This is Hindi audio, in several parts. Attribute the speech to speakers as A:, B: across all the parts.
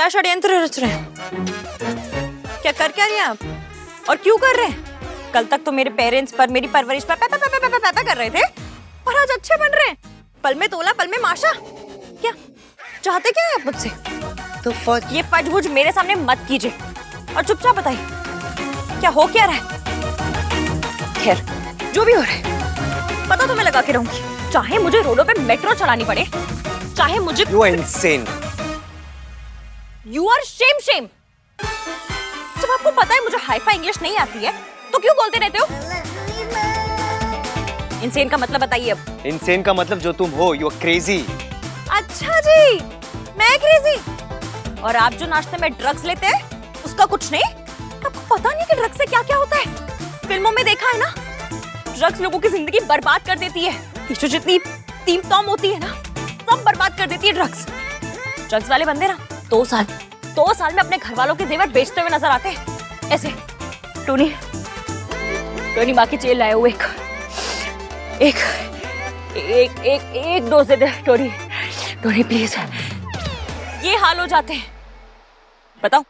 A: क्या षड्यंत्र रच रहे हैं? क्या कर क्या रहे हैं आप? और क्यों कर रहे हैं? कल तक तो मेरे पेरेंट्स पर, मेरी परवरिश पर पैपा कर रहे थे और आज अच्छे बन रहे हैं। पल में तोला पल में माशा। क्या चाहते क्या है आप मुझसे?
B: तो
A: ये फजबुज मेरे सामने मत कीजिए और चुपचाप बताइए क्या हो क्या रहा है। खैर जो भी हो रहा है पता तो मैं लगा के रहूंगी, चाहे मुझे रोडों पे मेट्रो चलानी पड़े, चाहे मुझे।
B: You are insane.
A: You are shame. जब आपको पता है मुझे हाई-फाई इंग्लिश नहीं आती है तो क्यों बोलते रहते हो? इंसेन का मतलब बताइए अब।
B: इंसेन का मतलब जो तुम हो, you are crazy.
A: अच्छा जी, मैं क्रेजी। और आप जो नाश्ते में ड्रग्स लेते हैं उसका कुछ नहीं? आपको पता नहीं कि ड्रग्स से क्या-क्या होता है? फिल्मों में देखा है ना, ड्रग्स लोगों की जिंदगी बर्बाद कर देती है। ये जो जितनी टीम-टॉम होती है ना, सब बर्बाद कर देती है ड्रग्स। ड्रग्स वाले बंदे ना 2 साल में अपने घर वालों के जेवर बेचते हुए नजर आते हैं। ऐसे टोनी माँ की जेल लाए हुए एक dose they they Tony please. ये हाल हो जाते हैं। बताओ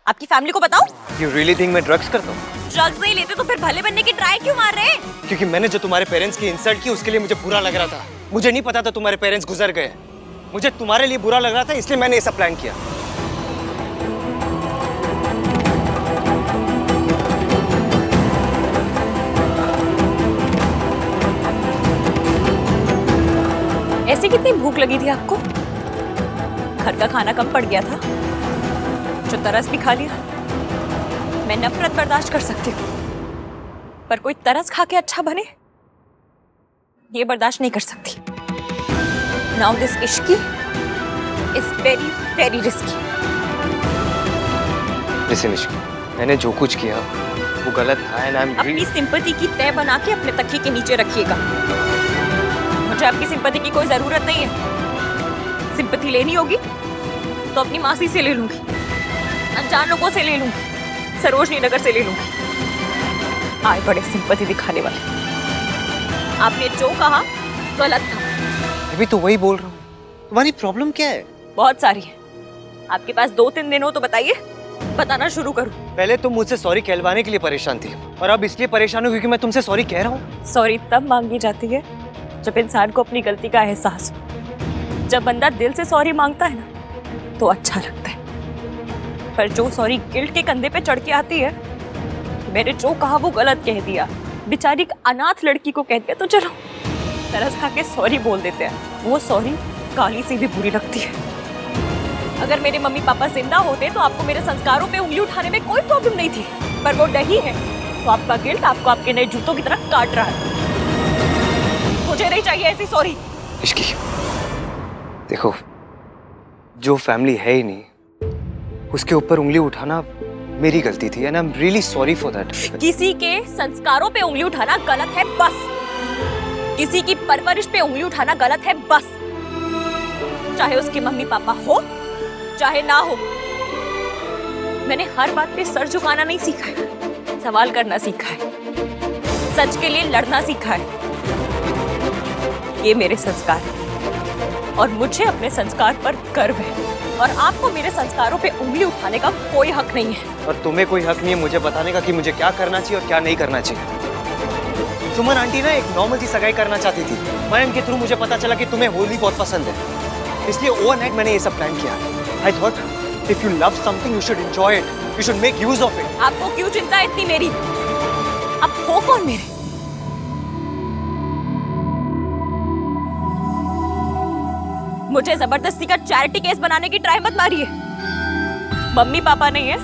A: आपकी फैमिली को बताओ।
B: You really think मैं ड्रग्स करता हूँ?
A: ड्रग्स नहीं लेते तो फिर भले बनने की ट्राई क्यों मार रहे हैं?
B: क्योंकि मैंने जो तुम्हारे पेरेंट्स की इंसल्ट की उसके लिए मुझे बुरा लग रहा था। मुझे नहीं पता था तुम्हारे पेरेंट्स गुजर गए। मुझे तुम्हारे लिए बुरा लग रहा था इसलिए मैंने ये सब प्लान किया।
A: ऐसी कितनी भूख लगी थी आपको? घर का खाना कम पड़ गया था, जो तरस भी खा लिया। मैं नफरत बर्दाश्त कर सकती हूँ, पर कोई तरस खा के अच्छा बने ये बर्दाश्त नहीं कर सकती। Now this Ishki is very very risky.
B: Listen Ishki, मैंने जो कुछ किया वो गलत था and I'm
A: अपनी सिंपैथी की तय बना के अपने तकिए के नीचे रखिएगा। मुझे आपकी सिंपैथी की कोई जरूरत नहीं है। सिंपैथी लेनी होगी तो अपनी मासी से ले लूंगी, अनजान लोगों से ले लूंगी, सरोजनी नगर से ले लूंगी। आए बड़े सिंपैथी दिखाने वाले। आपने जो कहा गलत था।
B: अभी तो वही बोल रहा हूँ। तुम्हारी प्रॉब्लम क्या है?
A: बहुत सारी है। आपके पास 2-3 दिन हो तो बताइए, बताना शुरू करूं।
B: पहले तुम मुझसे सॉरी कहलवाने के लिए परेशान थी और अब इसलिए परेशान हो क्योंकि मैं तुमसे सॉरी कह रहा हूँ।
A: सॉरी तब मांगी जाती है जब इंसान को अपनी गलती का एहसास हो। जब बंदा दिल से सॉरी मांगता है ना तो अच्छा लगता है, पर जो सॉरी गिल्ट के कंधे पे चढ़ के आती है, मैंने जो कहा वो गलत कह दिया, बेचारी अनाथ लड़की को कह दिया, तो चलो तरस खा के सॉरी बोल देते हैं। वो सॉरी गाली से भी बुरी लगती है। अगर मेरे मम्मी पापा जिंदा होते तो आपको मेरे संस्कारों पे उंगली उठाने में कोई प्रॉब्लम नहीं थी, पर वो नहीं है तो आपका गिल्ट आपको आपके नए जूतों की तरह काट रहा है। मुझे नहीं चाहिए ऐसी सॉरी।
B: इश्की, देखो जो फैमिली है ही नहीं उसके ऊपर उंगली उठाना मेरी गलती थी and I'm really sorry for that.
A: किसी के संस्कारों पे उंगली उठाना गलत है बस। किसी की परवरिश पे उंगली उठाना गलत है बस। चाहे उसके मम्मी पापा हो चाहे ना हो। मैंने हर बात पे सर झुकाना नहीं सीखा है, सवाल करना सीखा है, सच के लिए लड़ना सीखा है। ये मेरे संस्कार हैं और मुझे अपने संस्कार पर गर्व है और आपको मेरे संस्कारों पे उंगली उठाने का कोई हक नहीं है।
B: और तुम्हें कोई हक नहीं है मुझे बताने का कि मुझे क्या करना चाहिए और क्या नहीं करना चाहिए। सुमन आंटी ना एक नॉर्मल सी सगाई करना चाहती थी। मैम के थ्रू मुझे पता चला कि तुम्हें होली बहुत पसंद है, इसलिए ओवरनाइट मैंने ये सब प्लान किया। I thought if you love something you should enjoy it, you should make use of it.
A: आपको क्यों चिंता है इतनी मेरी? आप हो कौन मेरे? मुझे जबरदस्ती का चैरिटी केस बनाने की ट्राई मत मारिए। मम्मी पापा नहीं है,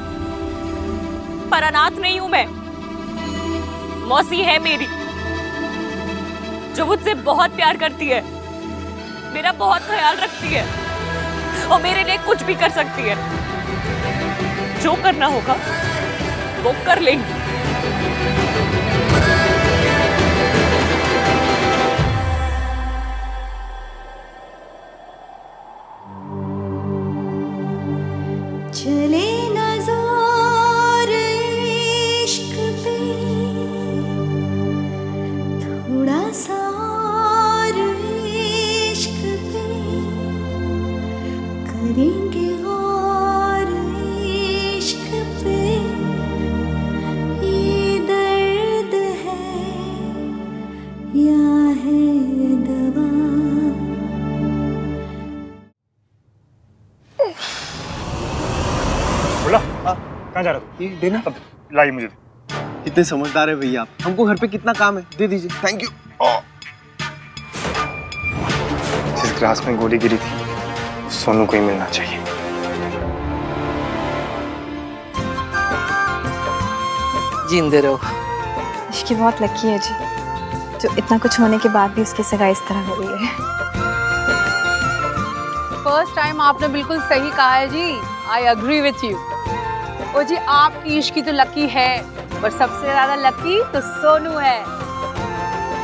A: पर अनाथ नहीं हूं मैं। मौसी है मेरी, जो मुझसे बहुत प्यार करती है, मेरा बहुत ख्याल रखती है और मेरे लिए कुछ भी कर सकती है। जो करना होगा वो कर लेंगी।
C: चले नज़ार इश्क पे थोड़ा सा इश्क पे करेंगे गौर।
D: कहाँ जा रहा हो?
B: ये देना।
D: अब लाई मुझे।
B: कितने समझदार है भैया आप। हमको घर पे कितना काम है, दे दीजिए। Thank you.
D: जिस ग्लास में गोली गिरी थी सोनू को ही मिलना चाहिए।
E: जिंदे रहो।
F: इश्की बहुत लकी है जी, जो इतना कुछ होने के बाद भी उसकी सगाई इस तरह हो रही है।
G: फर्स्ट टाइम आपने बिल्कुल सही कहा है जी। I agree with you. ओ जी, आपकी इश्की तो लकी है, पर सबसे ज्यादा लकी तो सोनू है।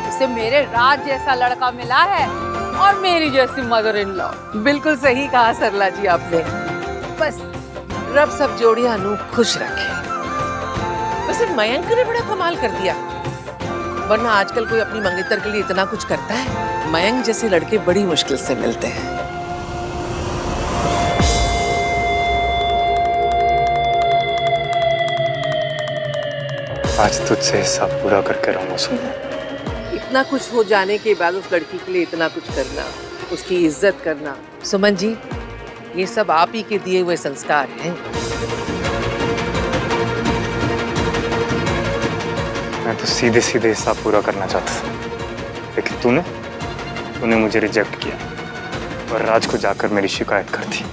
G: उसे मेरे राज जैसा लड़का मिला है और मेरी जैसी मदर इन लॉ।
E: बिल्कुल सही कहा सरला जी आपने। बस रब सब जोड़ियां अनूप खुश रखे। वैसे मयंक ने बड़ा कमाल कर दिया, वरना आजकल कोई अपनी मंगेतर के लिए इतना कुछ करता है? मयंक जैसे लड़के बड़ी मुश्किल से मिलते हैं।
D: आज तुझसे हिसाब पूरा करके रहूंगा सोनू।
E: इतना कुछ हो जाने के बाद उस लड़की के लिए इतना कुछ करना, उसकी इज्जत करना, सुमन जी ये सब आप ही के दिए हुए संस्कार हैं।
D: मैं तो सीधे सीधे हिसाब पूरा करना चाहता था, लेकिन तूने मुझे रिजेक्ट किया और राज को जाकर मेरी शिकायत कर दी।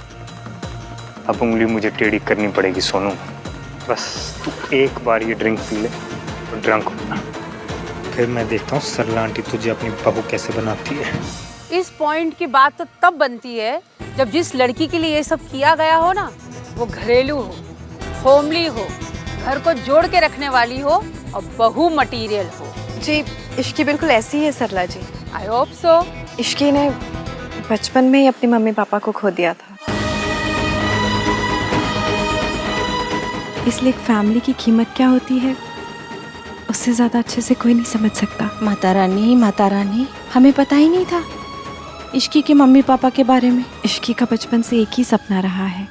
D: अब उंगली मुझे टेढ़ी करनी पड़ेगी सोनू। बस तू एक बार ये ड्रिंक पी ले तो ड्रंक होना, फिर मैं देखता हूँ सरला आंटी तुझे अपनी बहू कैसे बनाती है।
G: इस पॉइंट की बात तो तब बनती है जब जिस लड़की के लिए ये सब किया गया हो ना, वो घरेलू हो, होमली हो, घर को जोड़ के रखने वाली हो और बहू मटीरियल हो।
F: जी इश्की बिल्कुल ऐसी ही है सरला जी।
G: I hope so.
F: इश्की ने बचपन में ही अपने मम्मी पापा को खो दिया था, इसलिए एक फैमिली की कीमत क्या होती है उससे ज्यादा अच्छे से कोई नहीं समझ सकता। माता रानी, हमें पता ही नहीं था इश्की के मम्मी पापा के बारे में। इश्की का बचपन से एक ही सपना रहा है,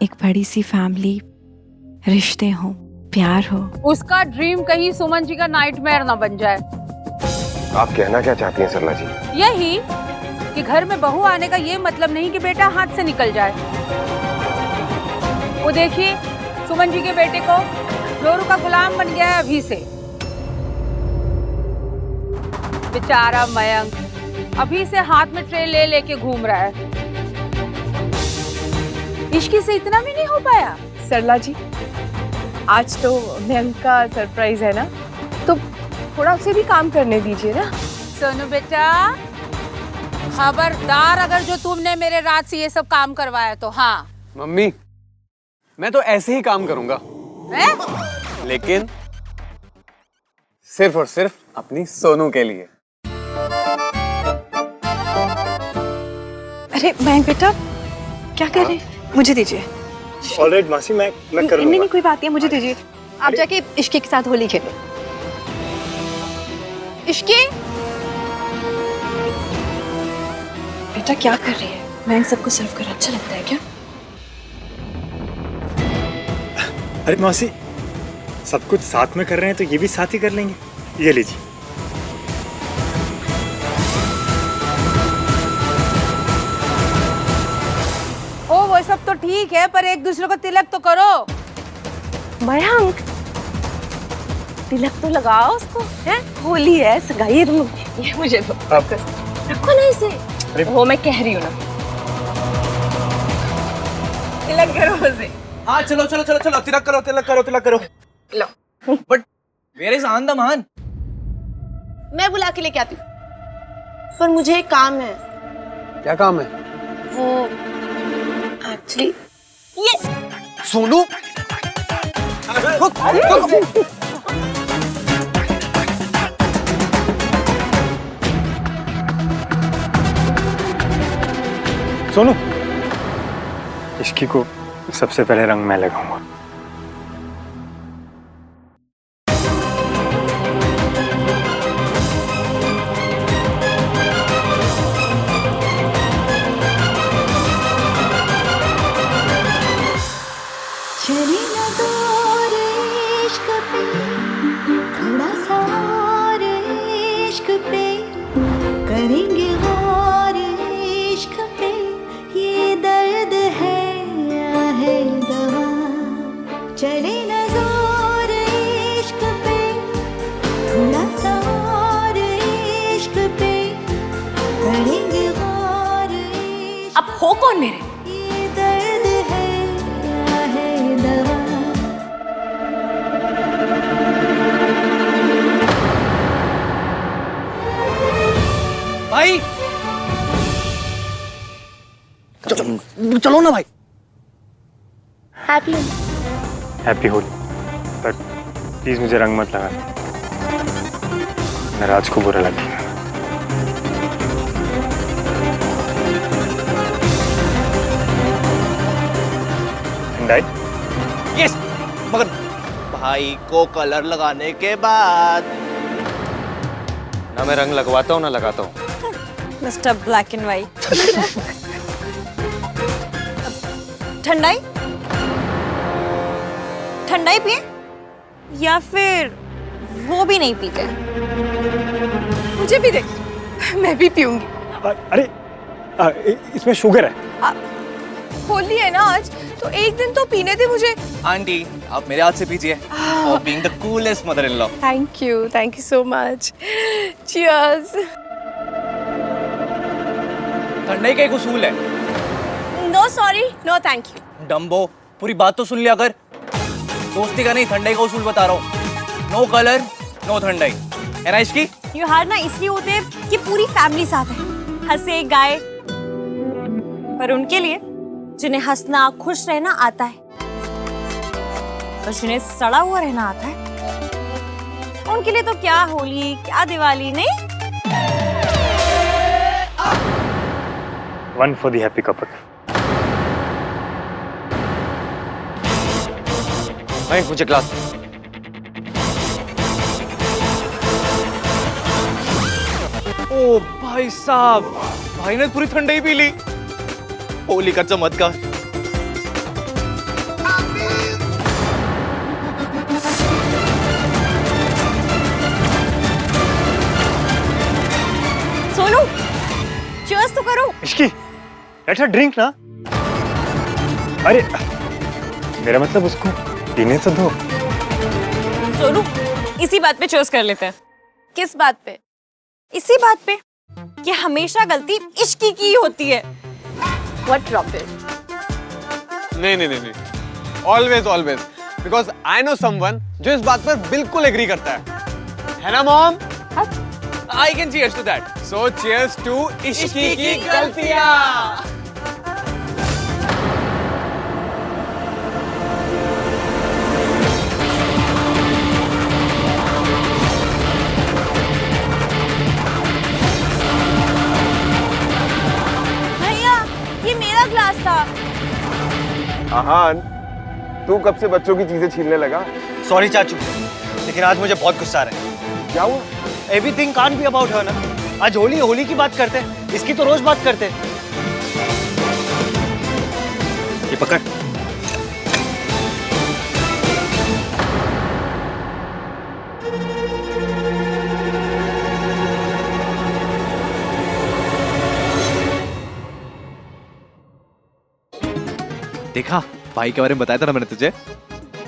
F: एक बड़ी सी फैमिली, रिश्ते हो, प्यार हो।
G: उसका ड्रीम कहीं सुमन जी का नाइटमेयर ना बन जाए।
H: आप कहना क्या चाहती हैं सरला जी?
G: यही कि घर में बहू आने का ये मतलब नहीं कि बेटा हाथ से निकल जाए। वो देखिए सुमन जी के बेटे को जोरू का गुलाम बन गया है अभी से। बेचारा मयंक अभी से हाथ में ट्रे ले लेके घूम रहा है। इश्की से इतना भी नहीं हो पाया।
F: सरला जी आज तो मयंक का सरप्राइज है ना, तो थोड़ा उसे भी काम करने दीजिए ना।
G: सोनू बेटा खबरदार, अगर जो तुमने मेरे रात से ये सब काम करवाया तो। हाँ
H: मम्मी, मैं तो ऐसे ही काम करूंगा, लेकिन सिर्फ और सिर्फ अपनी सोनू के लिए।
F: अरे मयंक बेटा क्या कर रहे हैं? मुझे दीजिए।
D: ऑलराइट मासी, मैं कर लूंगा।
F: नहीं कोई बात नहीं, मुझे दीजिए। आप जाके इश्की के साथ होली खेलो। इश्की बेटा क्या कर रही है? मयंक सबको सर्व कर अच्छा लगता है क्या?
D: अरे मौसी, सब कुछ साथ में कर रहे हैं तो ये भी साथ ही कर लेंगे। ये लीजिए।
G: ओ वो सब तो ठीक है, पर एक दूसरे को तिलक तो करो।
F: मयंक तिलक तो लगाओ उसको, है होली है, सगाई है। तुम ये मुझे दो, रखो ना इसे। वो मैं कह रही हूँ ना, तिलक करो उसे।
B: हाँ चलो चलो चलो चलो, तिलक करो तिलक करो तिलक करो।
F: लो
B: बट वेयर इज आंदमान?
I: मैं बुला के लेके आती हूँ, पर मुझे एक काम है।
H: क्या काम है?
I: वो एक्चुअली ये
B: सोनू
D: सोनू, इश्की को सबसे पहले रंग मैं लगाऊंगा।
C: चले ना दूर इश्क पे, थोड़ा सा और इश्क पे, करेंगे और इश्क पे, ये दर्द है या है दवा,
A: कौन मेरे?
C: ये दर्द है या है दवा।
B: भाई चलो ना भाई।
I: Happy
D: happy Holi, but please मुझे रंग मत लगा, मैं राज को बुरा लगेगा।
B: यस, मगर भाई को कलर लगाने के बाद ना मैं रंग लगवाता हूँ ना लगाता हूँ।
A: Mister black and white. ठंडाई ठंडाई पिए या फिर वो भी नहीं पीते?
G: मुझे भी दे, मैं भी पीऊंगी।
D: अरे इसमें शुगर है।
G: होली है ना आज, तो एक दिन तो पीने दे मुझे।
B: आंटी आप मेरे हाथ से पीजिए, और being the coolest mother in law.
G: Thank you so much. Cheers.
B: ठंडाई का एक उसूल है।
I: No sorry no thank you.
B: Dumbo, पूरी बात तो सुन लिया कर। दोस्ती का नहीं, ठंडाई का उसूल बता रहा हूँ। नो कलर नो ठंडाई, है ना इश्की?
A: ये हार ना इसलिए होते हैं कि पूरी फैमिली साथ है, हंसे गाए। पर उनके लिए जिन्हें हंसना खुश रहना आता है और जिन्हें सड़ा हुआ रहना आता है, उनके लिए तो क्या होली क्या दिवाली नहीं।
D: One for the happy couple.
B: भाई मुझे ग्लास। ओ भाई साहब, भाई ने पूरी ठंडाई पी ली। होली का चमत्कार।
A: सोनू चीयर्स तो करो।
D: इश्की, लेट्स हैव ड्रिंक ना। अरे मेरा मतलब उसको पीने तो दो।
A: सोनू इसी बात पे चीयर्स कर लेते हैं।
I: किस बात पे?
A: इसी बात पे कि हमेशा गलती इश्की की होती है।
I: What rubbish?
H: नहीं, always always, because I know someone जो इस बात पर बिल्कुल एग्री करता है ना mom? I can cheers to that. So cheers to Ishki की गलतियां।
A: भैया ये मेरा ग्लास था।
J: आहान, तू कब से बच्चों की चीजें छीनने लगा?
B: सॉरी चाचू, लेकिन आज मुझे बहुत गुस्सा आ रहा है।
J: क्या हुआ?
B: Everything can't be about her ना। आज होली की बात करते हैं, इसकी तो रोज बात करते हैं। ये पकड़।
K: देखा, भाई के बारे में बताया था ना मैंने तुझे।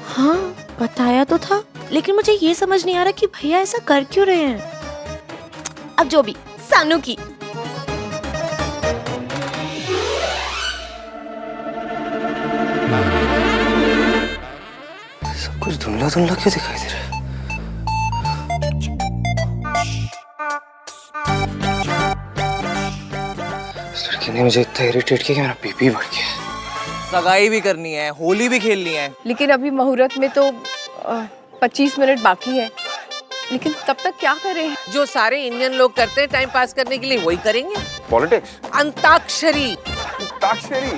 F: हाँ बताया तो था, लेकिन मुझे ये समझ नहीं आ रहा कि भैया ऐसा कर क्यों रहे हैं।
I: अब जो भी, सानू की।
B: सब कुछ धुंधला धुंधला क्यों दिखाई दे रहा है? इस लड़की ने मुझे इतना इरिटेट किया कि मेरा बीपी बढ़ गया। सगाई भी करनी है, होली भी खेलनी है।
G: लेकिन अभी मुहूर्त में तो 25 मिनट बाकी है, लेकिन तब तक क्या करें?
E: जो सारे इंडियन लोग करते हैं टाइम पास करने के लिए, वही करेंगे।
J: पॉलिटिक्स?
E: अंताक्षरी।
J: अंताक्षरी।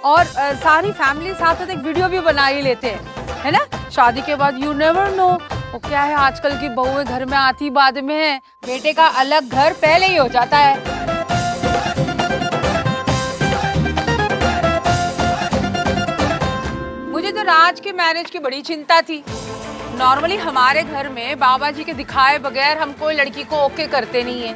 G: और सारी फैमिली साथ साथ एक वीडियो भी बना ही लेते हैं, है ना? शादी के बाद यू नेवर नो। वो क्या है, आजकल की बहुएं घर में आती बाद में है, बेटे का अलग घर पहले ही हो जाता है। मुझे तो राज के मैरिज की बड़ी चिंता थी। नॉर्मली हमारे घर में बाबा जी के दिखाए बगैर हम कोई लड़की को ओके करते नहीं है,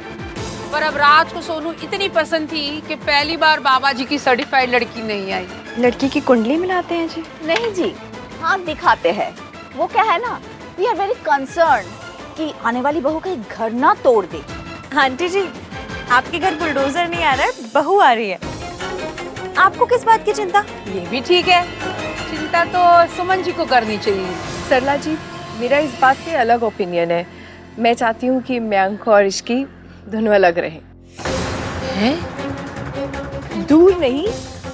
G: पर अब राज को सोनू इतनी पसंद थी कि पहली बार बाबा जी की सर्टिफाइड लड़की नहीं आई।
F: लड़की की कुंडली मिलाते हैं जी?
I: नहीं जी, हाँ दिखाते हैं। वो क्या है ना, वी आर वेरी कंसर्न कि आने वाली बहू कहीं घर ना तोड़ दे।
A: आंटी जी आपके घर बुलडोजर नहीं आ रहा है, बहू आ रही है। आपको किस बात की चिंता?
G: ये भी ठीक है, चिंता तो सुमन जी को करनी चाहिए।
F: सरला जी, मेरा इस बात पे अलग ओपिनियन है। मैं चाहती हूँ कि मयंक और इश्की दोनों अलग रहें।
E: हैं?
F: दूर नहीं,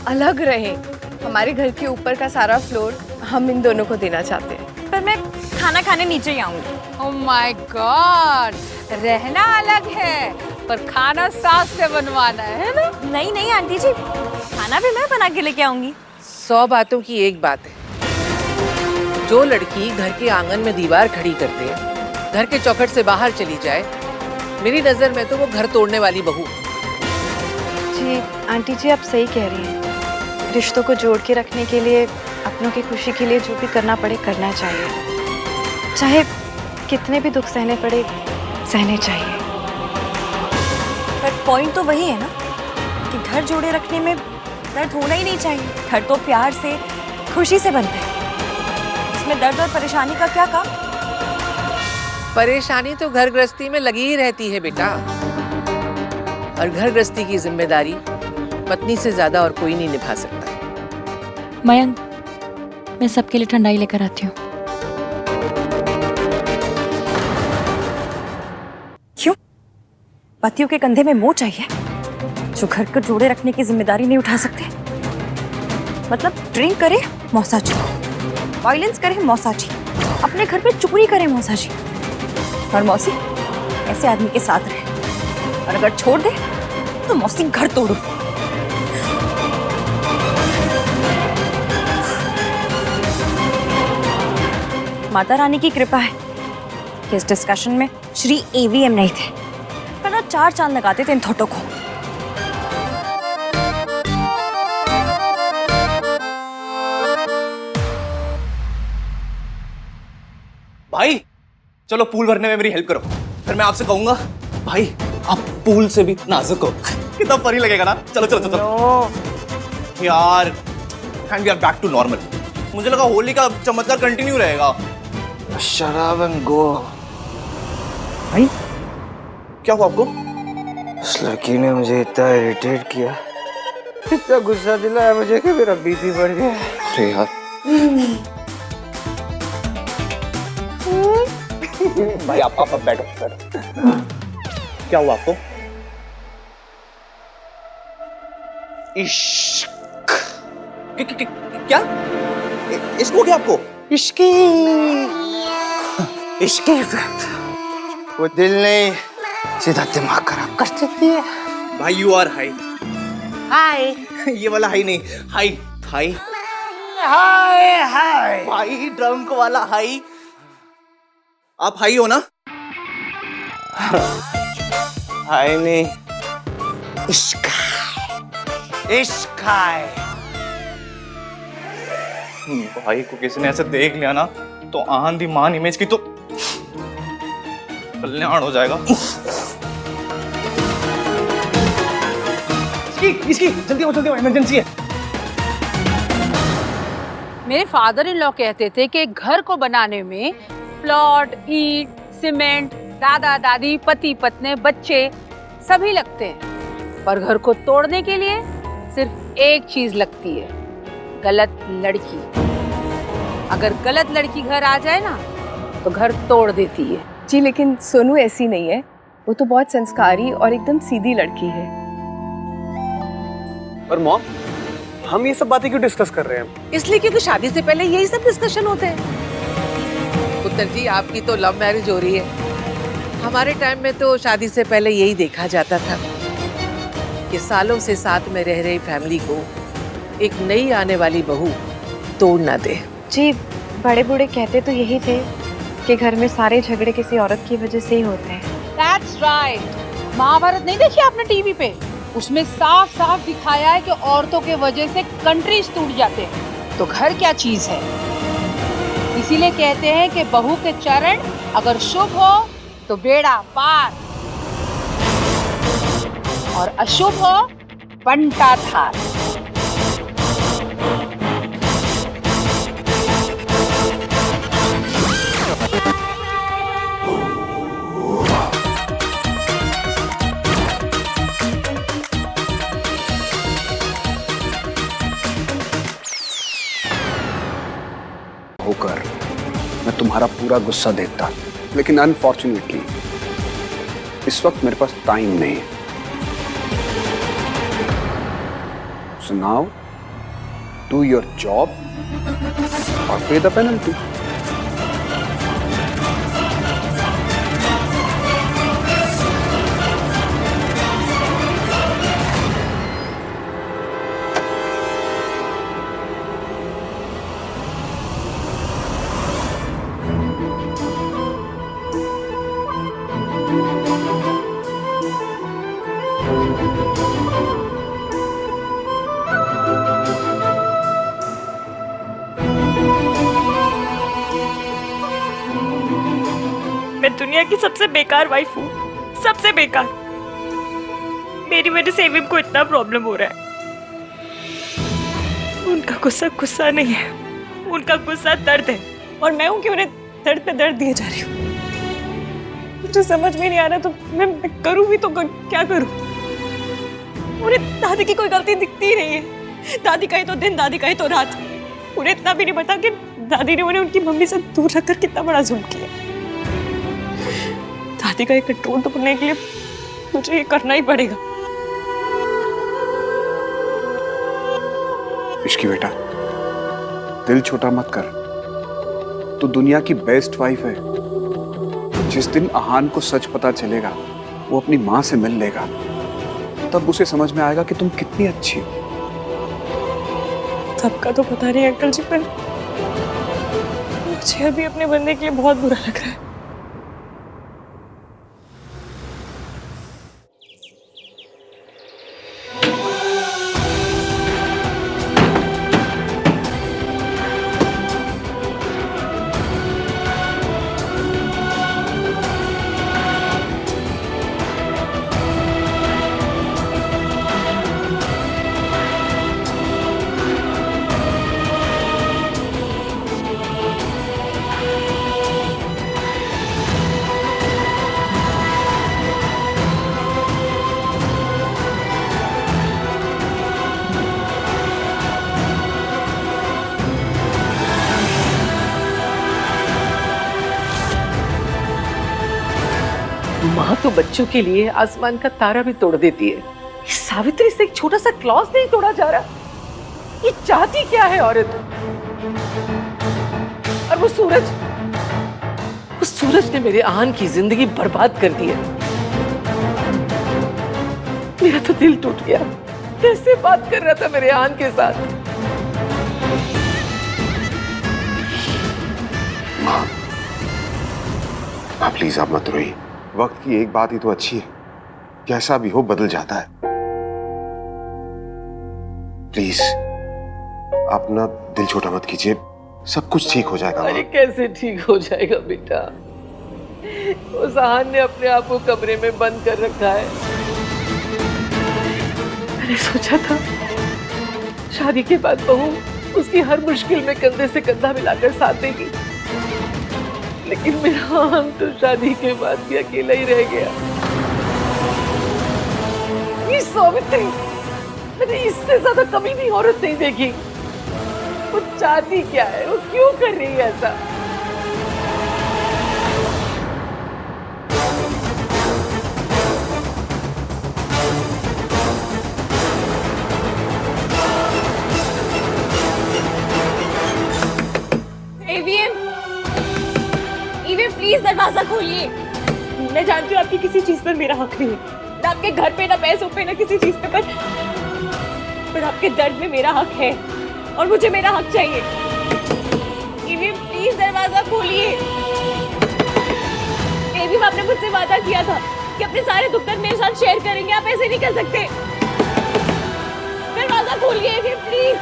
F: अलग रहें। हमारे घर के ऊपर का सारा फ्लोर हम इन दोनों को देना चाहते हैं।
A: पर मैं खाना खाने नीचे ही आऊंगी।
G: ओह माय गॉड, रहना अलग है पर खाना सास से बनवाना है ना?
A: नहीं नहीं आंटी जी, खाना भी मैं बना के लेके आऊंगी।
E: 100 बातों की एक बात है, जो लड़की घर के आंगन में दीवार खड़ी कर दे, घर के चौखट से बाहर चली जाए, मेरी नजर में तो वो घर तोड़ने वाली बहू।
F: जी आंटी जी, आप सही कह रही हैं। रिश्तों को जोड़ के रखने के लिए, अपनों की खुशी के लिए जो भी करना पड़े करना चाहिए। चाहे कितने भी दुख सहने पड़े, सहने चाहिए।
A: पर पॉइंट तो वही है ना कि घर जोड़े रखने में दर्द होना ही नहीं चाहिए। घर तो प्यार से, खुशी से बनता है। इसमें दर्द और परेशानी का क्या काम?
E: परेशानी तो घर गृहस्थी में लगी ही रहती है बेटा, और घर गृहस्थी की जिम्मेदारी पत्नी से ज्यादा और कोई नहीं निभा सकता।
F: मयंक, मैं सबके लिए ठंडाई लेकर आती हूँ।
A: क्यों? पतियों के कंधे में मोह चाहिए जो घर को जोड़े रखने की जिम्मेदारी नहीं उठा सकते? मतलब ड्रिंक करे मौसा जी, वायलेंस करे मौसा जी, अपने घर पे चोरी करे मौसा जी, और मौसी ऐसे आदमी के साथ रहे, और अगर छोड़ दे तो मौसी घर तोड़ो। माता रानी की कृपा है कि इस डिस्कशन में श्री एवीएम नहीं थे, वरना 4 चांद लगाते थे इन थोटों को।
K: भाई चलो पूल भरने में मेरी हेल्प करो, फिर मैं आपसे कहूंगा भाई आप पूल से भी नाजुक हो। कितना फनी लगेगा ना। चलो चलो चलो यार, and we are back to normal. मुझे लगा होली का चमत्कार कंटिन्यू रहेगा।
B: शराब एंड गो।
K: भाई क्या हुआ आपको?
B: उस लड़की ने मुझे इतना इरिटेट किया, इतना गुस्सा दिलाया मुझे कि मेरा बीपी बढ़ गया।
K: अरे यार भाई आप बैठो। क्या हुआ आपको?
B: इश्क।
K: क्या इसको हो गया आपको?
B: इश्की इफेक्ट। वो दिल नहीं, सीधा दिमाग खराब कर देती है।
K: भाई यू आर हाई।
B: हाय
K: ये वाला हाई नहीं, हाई हाई
B: हाय हाय
K: भाई ड्रंक वाला हाई। आप हाई हो ना?
B: हाय नहीं, इश्क इश्क है।
K: भाई को किसी ने ऐसे देख लिया ना तो आंधी मान इमेज की तो कल्याण हो जाएगा। इसकी जल्दी हो इमरजेंसी है।
G: मेरे फादर इन लॉ कहते थे कि घर को बनाने में प्लॉट, ईंट, सीमेंट, दादा दादी, पति पत्नी, बच्चे सभी लगते हैं, पर घर को तोड़ने के लिए सिर्फ एक चीज लगती है, गलत लड़की। अगर गलत लड़की घर आ जाए ना तो घर तोड़ देती है।
F: जी लेकिन सोनू ऐसी नहीं है, वो तो बहुत संस्कारी और एकदम सीधी लड़की है।
H: पर मॉम, हम ये सब बातें क्यों डिस्कस कर रहे हैं?
E: इसलिए क्योंकि शादी से पहले यही सब डिस्कशन होते हैं। पुत्र जी, आपकी तो लव मैरिज हो रही है। हमारे टाइम में तो शादी से पहले यही देखा जाता था कि सालों से साथ में रह रही फैमिली को एक नई आने वाली बहू तोड़ ना दे।
F: जी बड़े बूढ़े कहते तो यही थे कि घर में सारे झगड़े किसी औरत की वजह से ही होते हैं।
G: That's right। महाभारत नहीं देखी आपने टीवी पे? उसमें साफ साफ दिखाया है कि औरतों के वजह से कंट्रीज टूट जाते हैं। तो घर क्या चीज है? इसीलिए कहते हैं कि बहू के चरण अगर शुभ हो तो बेड़ा पार, और अशुभ हो बंटा थार।
J: तुम्हारा पूरा गुस्सा देखता, लेकिन अनफॉर्चुनेटली इस वक्त मेरे पास टाइम नहीं है। So now do your job और पे द पेनल्टी।
A: मैं दुनिया की सबसे बेकार वाइफ हूँ, सबसे बेकार। मेरी वजह से एविम को इतना प्रॉब्लम हो रहा है। उनका गुस्सा गुस्सा नहीं है, उनका गुस्सा दर्द है, और मैं हूँ कि उन्हें दर्द पे दर्द दिए जा रही हूँ। मुझे समझ में नहीं आ रहा, तो मैं करूँ भी तो क्या करूँ? उन्हें दादी की कोई गलती दिखती ही नहीं है। दादी कहे तो दिन, दादी कहे तो रात। उन्हें इतना भी नहीं पता कि दादी ने उन्हें उनकी मम्मी से दूर रखकर कितना बड़ा जुल्म किया। दादी का ये कंट्रोल तोड़ने के लिए मुझे ये करना ही पड़ेगा।
J: इश्की बेटा, दिल छोटा मत कर। तू दुनिया की बेस्ट वाइफ है। जिस दिन आहान को सच पता चलेगा, वो अपनी माँ से मिल लेगा, तब उसे समझ में आएगा कि तुम कितनी अच्छी हो।
A: सबका तो पता नहीं अंकल जी, पर मुझे अभी अपने बंदे के लिए बहुत बुरा लग रहा है।
E: माँ तो बच्चों के लिए आसमान का तारा भी तोड़ देती है। इस सावित्री से एक छोटा सा क्लॉज नहीं तोड़ा जा रहा। ये चाहती क्या है औरत? और वो सूरज ने मेरे आहान की जिंदगी बर्बाद कर दी है। मेरा तो दिल टूट गया। कैसे बात कर रहा था मेरे आहान के साथ।
J: माँ प्लीज आप मत रोइए। वक्त की एक बात ही तो अच्छी है, कैसा भी हो बदल जाता है। प्लीज आप ना दिल छोटा मत कीजिए, सब कुछ ठीक हो जाएगा।
E: अरे कैसे ठीक हो जाएगा बेटा? उस आहान ने अपने आप को कमरे में बंद कर रखा है। मैंने सोचा था शादी के बाद बहू उसकी हर मुश्किल में कंधे से कंधा मिलाकर साथ देगी, लेकिन मेरा आहान तो शादी के बाद भी अकेला ही रह गया। ये सावित्री, मैंने इससे ज्यादा कभी भी औरत नहीं देखी। वो चाहती क्या है? वो क्यों कर रही है ऐसा?
A: प्लीज दरवाजा खोलिए। मैं जानती हूँ आपकी किसी चीज पर मेरा हक नहीं है, ना आपके घर पे, ना पैसों पे, ना किसी चीज पे, पर आपके दर्द में मेरा हक है और मुझे मेरा हक चाहिए। प्लीज दरवाजा खोलिए। आपने मुझसे वादा किया था कि अपने सारे दुख दर्द मेरे साथ शेयर करेंगे, आप ऐसे नहीं कर सकते। दरवाजा खोलिए प्लीज।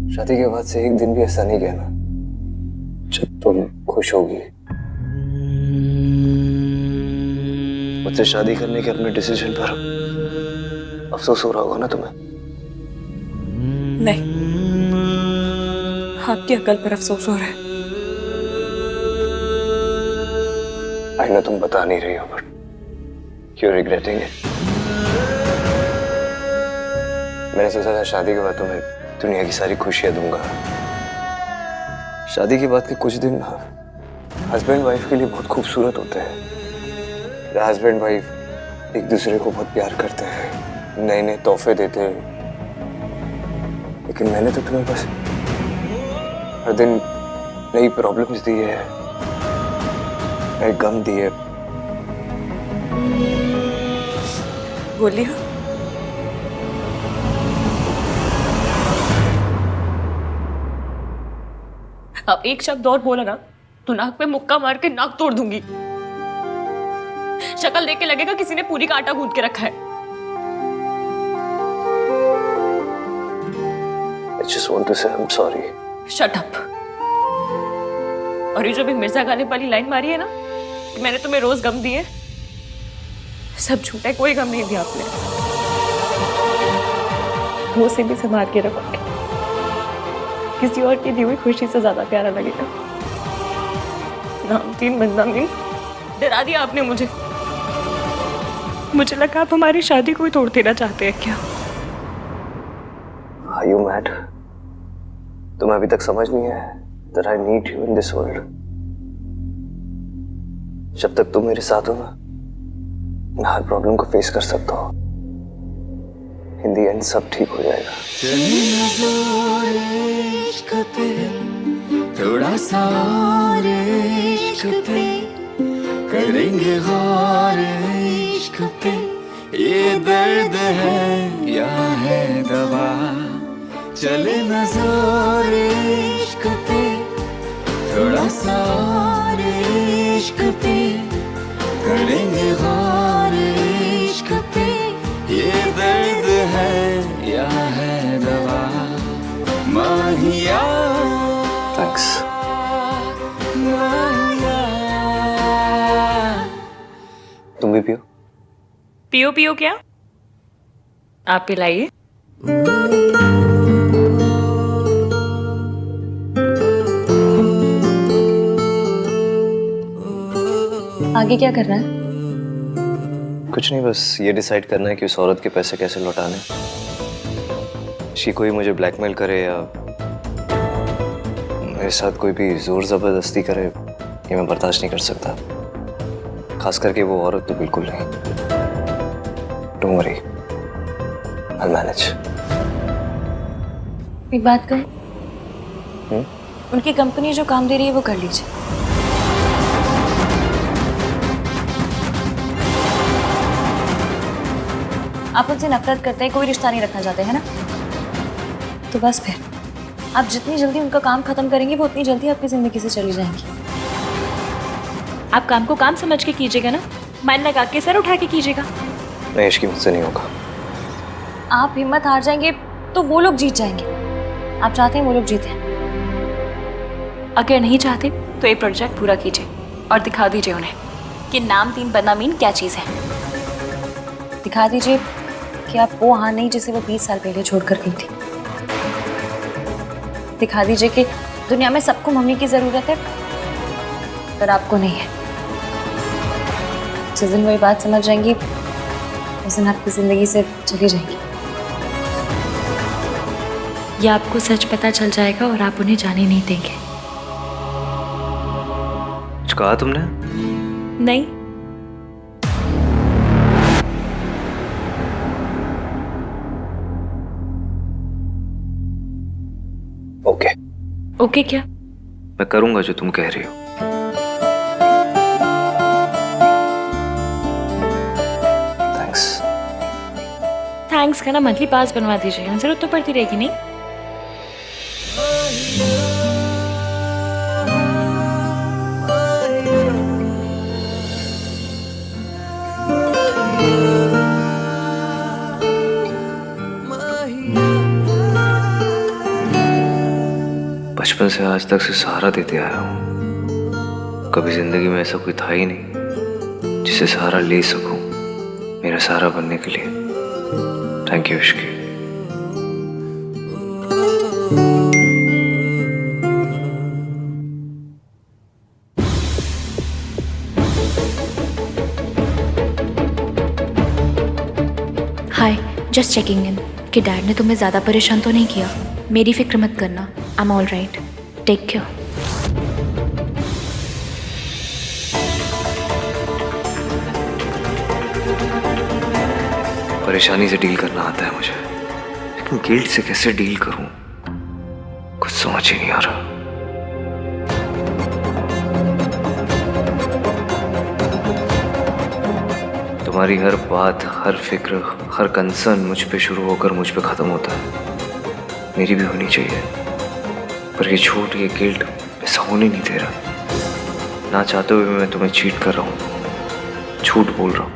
B: शादी के बाद से एक दिन भी ऐसा नहीं गया ना जब तुम खुश होगी। मुझसे शादी करने के अपने डिसीजन पर अफसोस हो रहा होगा ना तुम्हें?
A: नहीं, आपकी अकल पर अफसोस हो रहा है।
B: आई नो तुम बता नहीं रही हो, बट यू रिग्रेटिंग इट। मैंने सोचा था शादी के बाद तुम्हें दुनिया की सारी खुशियां दूंगा। शादी के बाद के कुछ दिन हस्बैंड वाइफ के लिए बहुत खूबसूरत होते हैं। हस्बैंड वाइफ एक दूसरे को बहुत प्यार करते हैं, नए नए तोहफे देते हैं। लेकिन मैंने तो तुम्हें बस हर दिन नई प्रॉब्लम्स दी है, नए गम दिए।
A: बोलिए। अब एक शब्द और बोला ना तो नाक पे मुक्का मार के नाक तोड़ दूंगी। शक्ल देख के लगेगा किसी ने पूरी का आटा गूंथ के रखा है।
B: I just want to say I'm sorry.
A: Shut up. और ये जो भी मिर्जा गालिब वाली लाइन मारी है ना कि मैंने तुम्हें रोज गम दिए, सब झूठा है, कोई गम नहीं दिया आपने। वो से भी संभाल के रखोगे, किसी और की दी हुई खुशी से ज्यादा प्यारा लगेगा। नामतीन बदनामी डरा दिया आपने मुझे। मुझे लगा आप हमारी शादी को ही तोड़ देना चाहते हैं क्या?
B: Are you mad? तुम्हें अभी तक समझ नहीं है that I need you in this world. जब तक तुम मेरे साथ हो ना, मैं हर प्रॉब्लम को फेस कर सकता हूँ। In the end सब ठीक हो जाएगा।
C: थोड़ा सा और इश्क पे करेंगे गौर इश्क पे, ये दर्द है या है दवा, चले न जोर इश्क पे, थोड़ा सा और इश्क पे करेंगे गौर इश्क पे, ये दर्द है या है दवा, माहिया।
B: Thanks. तुम भी पियो।
A: पियो पियो क्या? आप पिलाइए। आगे क्या करना है?
B: कुछ नहीं, बस ये डिसाइड करना है कि उस औरत के पैसे कैसे लौटाने। शी कोई मुझे ब्लैकमेल करे या मेरे साथ कोई भी जोर जबरदस्ती करे, ये मैं बर्दाश्त नहीं कर सकता। खास करके वो औरत तो बिल्कुल नहीं। Don't worry, I'll manage.
A: एक बात कहूं? उनकी कंपनी जो काम दे रही है वो कर लीजिए। आप उनसे नफरत करते हैं, कोई रिश्ता नहीं रखना चाहते हैं ना? तो बस फिर आप जितनी जल्दी उनका काम खत्म करेंगे वो उतनी जल्दी आपकी जिंदगी से चली जाएंगी। आप काम को काम समझ के कीजिएगा ना, मन लगा के सर उठा के कीजिएगा।
B: नहीं, इसकी मुझसे नहीं होगा।
A: आप हिम्मत हार जाएंगे तो वो लोग जीत जाएंगे। आप चाहते हैं वो लोग जीते, अगर नहीं चाहते तो ये प्रोजेक्ट पूरा कीजिए और दिखा दीजिए उन्हें कि नामतीन बदनामीन क्या चीज़ है। दिखा दीजिए कि आप वो हाँ नहीं जिसे वो 20 साल पहले छोड़कर गई थी। दिखा दीजिए कि दुनिया में सबको मम्मी की जरूरत है पर आपको नहीं है। जिस दिन वो ये बात समझ जाएंगी उस दिन आपकी जिंदगी से चली जाएंगी। या आपको सच पता चल जाएगा और आप उन्हें जाने नहीं देंगे।
B: कुछ कहा तुमने?
A: नहीं।
B: ओके।
A: ओके क्या?
B: मैं करूंगा जो तुम कह रही हो। थैंक्स।
A: थैंक्स का ना मंथली पास बनवा दीजिए, जरूरत तो पड़ती रहेगी नहीं?
B: बचपन से आज तक से सहारा देते आया हूँ। कभी जिंदगी में ऐसा कोई था ही नहीं जिसे सहारा ले सकूं। मेरा सहारा बनने के लिए thank you Ishki.
L: Hi, just checking in कि डैड ने तुम्हें ज़्यादा परेशान तो नहीं किया। मेरी फिक्र मत करना, I am all right, take care.
B: परेशानी से डील करना आता है मुझे, लेकिन गिल्ट से कैसे डील करूं कुछ समझ ही नहीं आ रहा। तुम्हारी हर बात, हर फिक्र, हर कंसर्न मुझ पे शुरू होकर मुझ पे खत्म होता है। मेरी भी होनी चाहिए, पर ये झूठ, ये गिल्ट ऐसा होने नहीं दे रहा। ना चाहते हुए मैं तुम्हें चीट कर रहा हूँ, झूठ बोल रहा हूँ।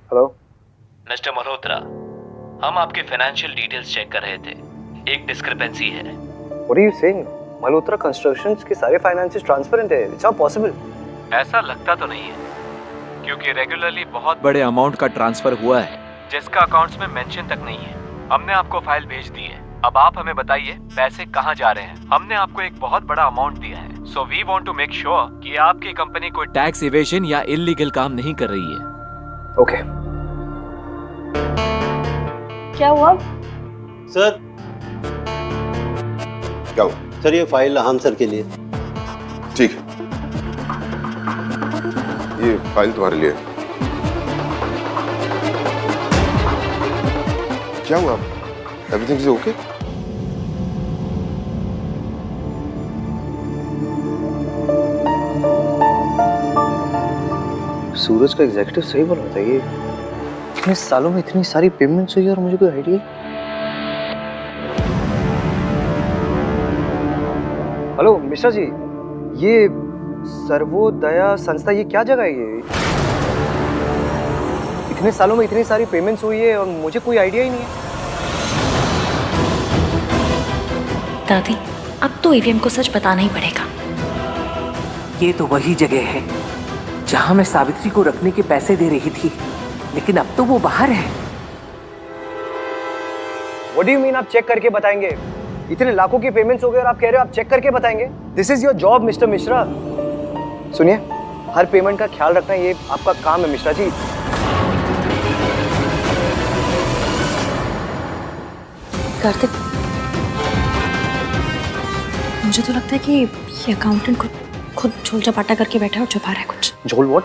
M: हेलो मिस्टर मल्होत्रा, हम आपके फाइनेंशियल डिटेल्स चेक कर रहे थे। एक डिस्क्रिपेंसी है।
K: What are you saying? Malhotra constructions के सारे फाइनेंसेस ट्रांसपेरेंट है। It's not possible.
M: ऐसा लगता तो नहीं है, क्योंकि रेगुलरली बहुत बड़े अमाउंट का ट्रांसफर हुआ है जिसका अकाउंट्स में मेंशन तक नहीं है। हमने आपको फाइल भेज दी है, अब आप हमें बताइए पैसे कहाँ जा रहे हैं। हमने आपको एक बहुत बड़ा अमाउंट दिया है, so we want to make sure कि आपकी कंपनी कोई टैक्स इवेजन या इलीगल काम नहीं कर रही है।
K: ओके।
A: क्या हुआ
N: सर? क्या हुआ सर? ये फाइल हम सर के लिए।
O: ठीक है, ये फाइल तुम्हारे लिए। क्या हुआ? Everything is okay?
K: सूरज का एग्जीक्यूटिव सही बोल रहा था। ये इतने सालों में इतनी सारी पेमेंट्स हुई और मुझे कोई आइडिया। हेलो मिश्रा जी, ये सर्वोदया संस्था ये क्या जगह है? ये इतने सालों में इतनी सारी पेमेंट्स हुई है और मुझे कोई आइडिया ही नहीं है।
L: दादी, अब तो ईवीएम को सच बताना ही पड़ेगा।
E: ये तो वही जगह है जहां मैं सावित्री को रखने के पैसे दे रही थी, लेकिन अब तो वो बाहर है।
K: What do you mean आप चेक करके बताएंगे? इतने लाखों की पेमेंट्स हो गए और आप कह रहे हो आप चेक करके बताएंगे? This is your job mister Mishra. सुनिए, हर पेमेंट का ख्याल रखना ये आपका काम है मिश्रा जी।
A: कार्तिक, मुझे तो लगता है कि ये अकाउंटेंट खुद झोल चपाटा करके बैठा है और छुपा रहा है कुछ।
K: झोल व्हाट?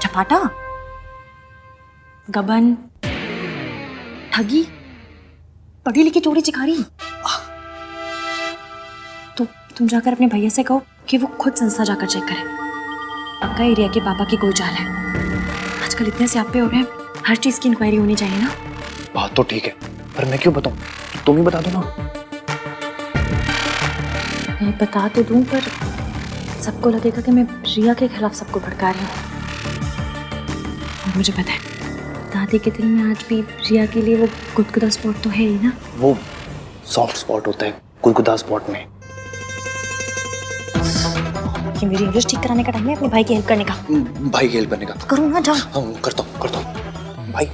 A: चपाटा, गबन, ठगी, पढ़ी लिखी चोरी चिकारी। तो तुम जाकर अपने भैया से कहो कि वो खुद संस्था जाकर चेक करे। पक्का एरिया के पापा की कोई चाल है। आजकल इतने स्यापे हो रहे हैं, हर चीज की इंक्वायरी होनी चाहिए ना।
K: बात तो ठीक है, पर मैं क्यों बताऊं? तुम ही बता दो ना।
A: मैं बता तो दूं, पर सबको लगेगा कि मैं रिया के खिलाफ सबको भड़का रही हूँ। और मुझे पता है, दादी के दिल में आज भी रिया के लिए वो गुदगुदा स्पॉट तो है ही ना।
K: वो सॉफ्ट स्पॉट होता है गुदगुदा स्पॉट में।
A: कि मेरी इंग्लिश ठीक कराने का टाइम है अपने भाई की हेल्प करने का।
K: भाई की हेल्प करने का?
A: करूँ ना, जाओ।
K: हाँ, करता हूँ। भाई,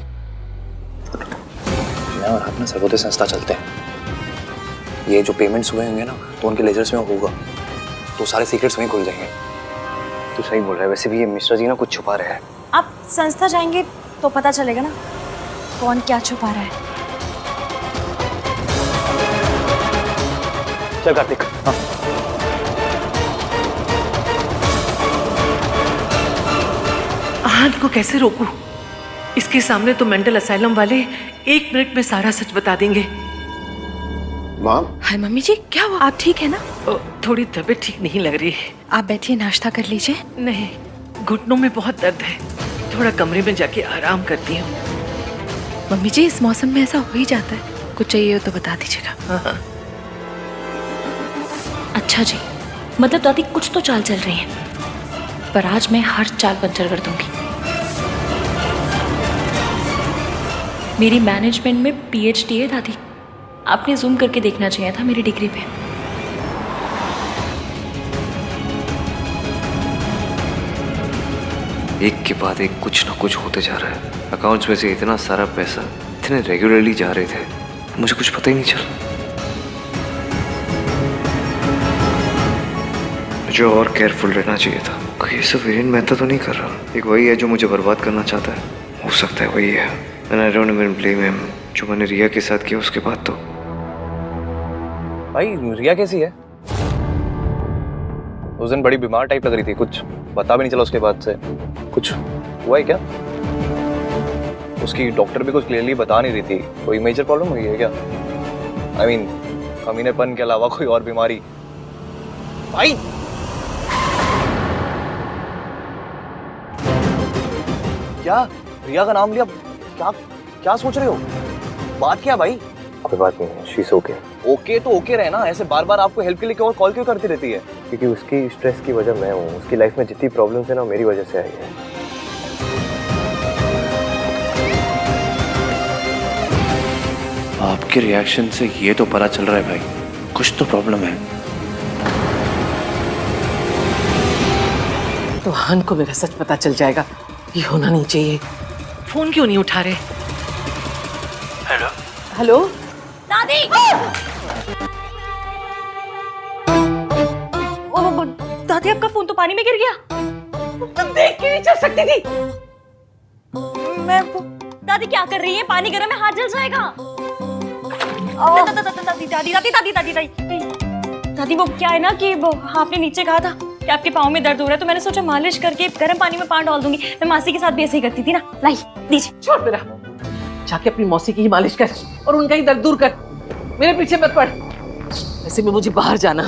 K: मैं और आप ना सर्वोदय संस्था चलते हैं। ये जो पेमेंट्स हुए होंगे ना, तो उनके लेजर्स में होगा, तो सारे सीक्रेट्स वहीं खुल जाएंगे। तू सही बोल रहा है। वैसे भी ये मिश्रा जी ना कुछ छुपा रहे हैं।
A: आप संस्था जाएंगे तो पता चलेगा ना कौन क्या छुपा रहा है।
K: चल कार्तिक। हाँ।
E: आहत को कैसे रोकूं? इसके सामने तो मेंटल असाइलम वाले 1 मिनट में सारा सच बता देंगे।
O: माँ।
F: हाय मम्मी जी, क्या हुआ? आप ठीक है ना?
E: थोड़ी तबीयत ठीक नहीं लग रही है।
F: आप बैठिए, नाश्ता कर लीजिए।
E: नहीं, घुटनों में बहुत दर्द है, थोड़ा कमरे में जाके आराम करती हूँ।
F: मम्मी जी इस मौसम में ऐसा हो ही जाता है, कुछ चाहिए हो तो बता दीजिएगा।
L: अच्छा जी, मतलब दादी कुछ तो चाल चल रही है, पर आज मैं हर चाल पंचर कर दूंगी। मेरी मैनेजमेंट में PhD है दादी, आपने जूम करके देखना चाहिए था मेरी डिग्री पे।
M: एक के बाद एक कुछ ना कुछ होते जा रहा है। अकाउंट्स में से इतना सारा पैसा इतने रेगुलरली जा रहे थे, मुझे कुछ पता ही नहीं चला। मुझे और केयरफुल रहना चाहिए था। कहीं सब वीरेन मेहता तो नहीं कर रहा। एक वही है जो मुझे बर्बाद करना चाहता है, हो सकता है वही है। And I don't even blame him. जो मैंने रिया के साथ किया उसके बाद तो।
K: भाई रिया कैसी है? उस दिन बड़ी बीमार टाइप लग रही थी, कुछ पता भी नहीं चला उसके बाद से। कुछ हुआ है क्या? उसकी डॉक्टर भी कुछ क्लियरली बता नहीं रही थी। कोई मेजर प्रॉब्लम हुई है क्या? आई मीन कमीनेपन के अलावा कोई और बीमारी? भाई क्या रिया का नाम लिया? क्या क्या सोच रहे हो? बात क्या भाई?
B: कोई बात नहीं, शी इज ओके।
K: ओके तो ओके रहना, ऐसे बार बार आपको हेल्प के लिए क्यों कॉल क्यों करती रहती है?
B: क्योंकि उसकी स्ट्रेस की वजह मैं हूँ। उसकी लाइफ में जितनी प्रॉब्लम्स है ना, मेरी वजह से आई है।
M: आपके रिएक्शन से ये तो पता चल रहा है भाई, कुछ तो प्रॉब्लम है।
E: तो हान को मेरा सच पता चल जाएगा। ये होना नहीं चाहिए। फोन क्यों नहीं उठा रहे?
M: हेलो
E: हेलो
A: दादी! दादी आपका फोन तो पानी में गिर गया।
E: तुम देख के नहीं चल सकती थी।
A: दादी क्या कर रही है? पानी गर्म है, हाथ जल जाएगा। दादी दादी दादी दादी दादी दादी दादी वो क्या है ना कि वो आपने नीचे कहा था कि आपके पाँव में दर्द हो रहा है, तो मैंने सोचा मालिश करके गर्म पानी में पाँव डाल दूंगी। मैं मासी के साथ भी ऐसे ही करती थी ना। लाई दीजिए।
E: छोड़ मेरा, जाके अपनी मौसी की ही मालिश कर और उनका ही दर्द दूर कर। मेरे पीछे मत पड़। ऐसे में मुझे बाहर जाना।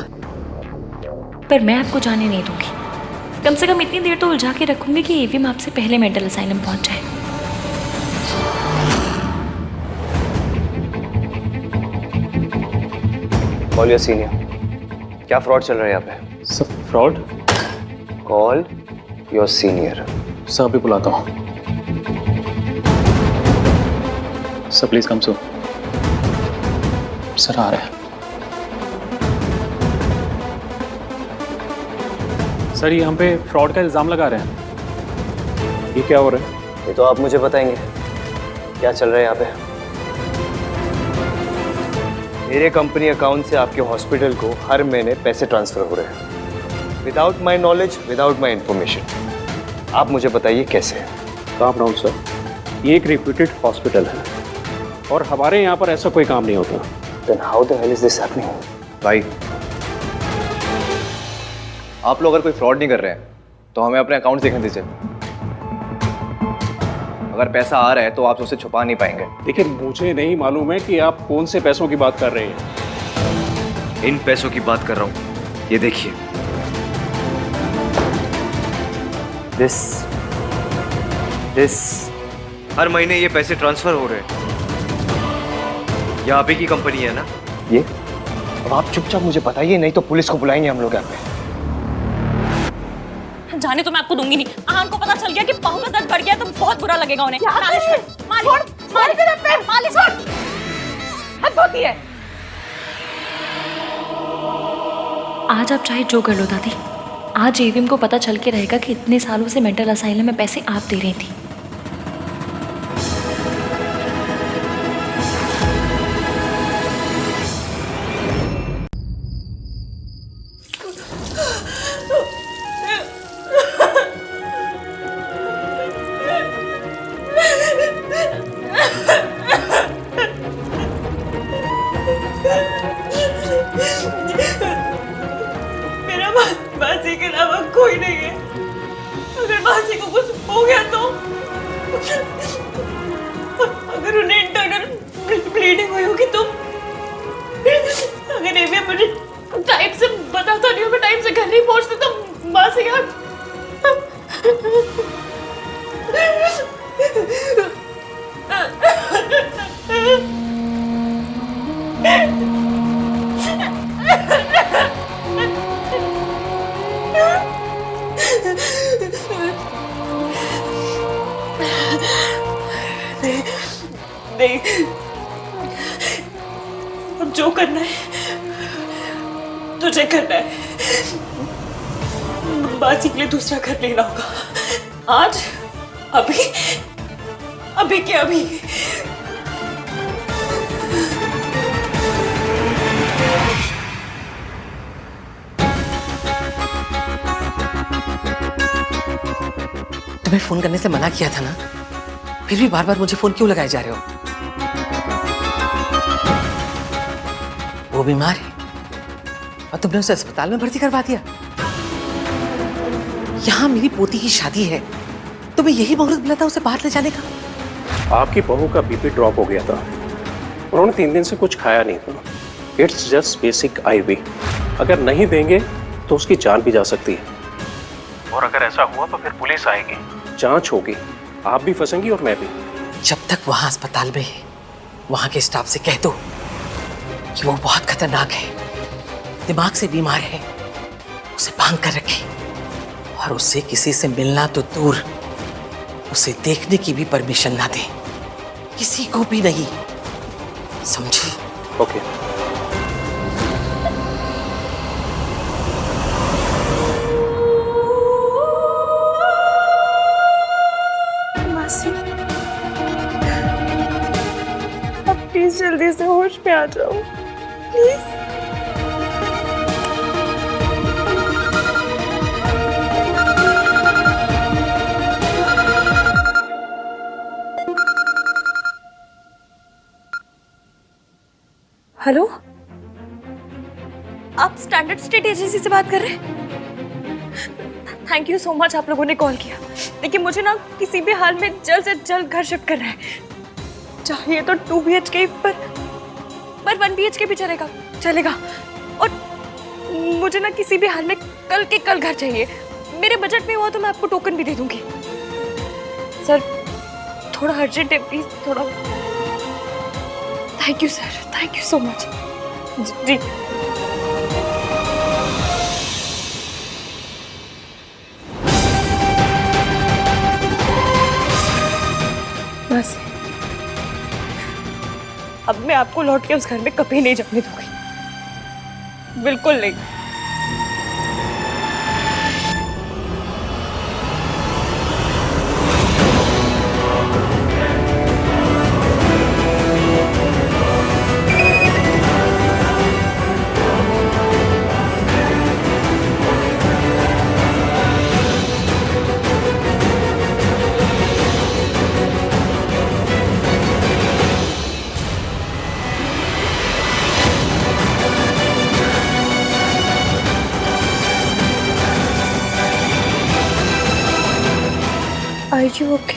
L: पर मैं आपको जाने नहीं दूंगी। कम से कम इतनी देर तो उलझा के रखूंगी कि एवीएम आपसे पहले मेंटल असाइलम पहुंच जाए।
B: Call your senior. क्या फ्रॉड चल रहा है यहाँ पे?
K: सब fraud?
B: Call your senior.
K: Sir भी बुलाता हूँ। Sir please come so. Sir आ रहे हैं।
P: सर ये हम पे फ्रॉड का इल्जाम लगा रहे हैं। ये क्या हो रहा है?
B: ये तो आप मुझे बताएंगे क्या चल रहा है यहाँ पे। मेरे कंपनी अकाउंट से आपके हॉस्पिटल को हर महीने पैसे ट्रांसफर हो रहे हैं without my knowledge, without my information. आप मुझे बताइए कैसे?
P: काम डाउन सर, ये एक रिप्यूटेड हॉस्पिटल है और हमारे यहाँ पर ऐसा कोई काम नहीं होता।
B: Then how the hell is this happening?
K: भाई आप लोग अगर कोई फ्रॉड नहीं कर रहे हैं तो हमें अपने अकाउंट देखने दीजिए। अगर पैसा आ रहा है तो आप उसे छुपा नहीं पाएंगे।
P: देखिए मुझे नहीं मालूम है कि आप कौन से पैसों की बात कर रहे हैं।
M: इन पैसों की बात कर रहा हूँ, ये देखिए। दिस हर महीने ये पैसे ट्रांसफर हो रहे हैं। ये आप ही की कंपनी है ना?
B: ये अब आप चुपचाप मुझे बताइए, नहीं तो पुलिस को बुलाएंगे हम लोग यहाँ पे।
A: जाने तो मैं आपको दूंगी नहीं। आहान को पता चल गया कि पाँव का दर्द बढ़ गया तो बहुत बुरा लगेगा उन्हें। मालिश
E: हद होती है।
L: आज आप चाहे जो कर लो दादी, आज एवीएम को पता चल के रहेगा कि इतने सालों से मेंटल असाइलम में पैसे आप दे रही थी।
A: मेरा मासी के अलावा कोई नहीं है। अगर मासी को कुछ हो गया तो, अगर उन्हें इंटरनल ब्लीडिंग हुई होगी तो, अगर एवीएम मुझे टाइम से बताता नहीं, मैं टाइम से घर नहीं पहुंचती तो मासी का। नहीं, अब जो करना है तुझे करना है। बाजी के लिए दूसरा घर लेना होगा आज, अभी, अभी के अभी।
E: तुम्हें फोन करने से मना किया था ना, फिर भी बार बार मुझे फोन क्यों लगाए जा रहे हो? वो बीमार है और तुमने उसे अस्पताल में भर्ती करवा दिया। यहाँ मेरी पोती की शादी है, तुम्हें यही मुहूर्त मिला था उसे बाहर ले जाने का?
P: आपकी बहू का बीपी ड्रॉप हो गया था, उन्होंने 3 दिन से कुछ खाया नहीं था। It's just basic IV। अगर नहीं देंगे तो उसकी जान भी जा सकती है, और अगर ऐसा हुआ तो फिर पुलिस आएगी, जांच होगी, आप भी फंसेंगी और मैं भी।
E: जब तक वहां अस्पताल में है, वहां के स्टाफ से कह दो कि वो बहुत खतरनाक है, दिमाग से बीमार है, उसे बांध कर रखे, और उससे किसी से मिलना तो दूर, उसे देखने की भी परमिशन ना दे, किसी को भी नहीं, समझी?
P: ओके।
A: मासी, अब प्लीज जल्दी से होश में आ जाओ, प्लीज। हेलो, आप स्टैंडर्ड स्टेट एजेंसी से बात कर रहे हैं? थैंक यू सो मच, आप लोगों ने कॉल किया। लेकिन मुझे ना किसी भी हाल में जल्द से जल्द घर शिफ्ट करना है, चाहिए तो 2 BHK पर 1 BHK भी चलेगा। और मुझे ना किसी भी हाल में कल के कल घर चाहिए। मेरे बजट में हुआ तो मैं आपको टोकन भी दे दूंगी। सर थोड़ा अर्जेंट है, प्लीज थोड़ा। Thank you sir, thank you so much. जी। बस अब मैं आपको लौट के उस घर में कभी नहीं जाने दूंगी, बिल्कुल नहीं। Are you okay?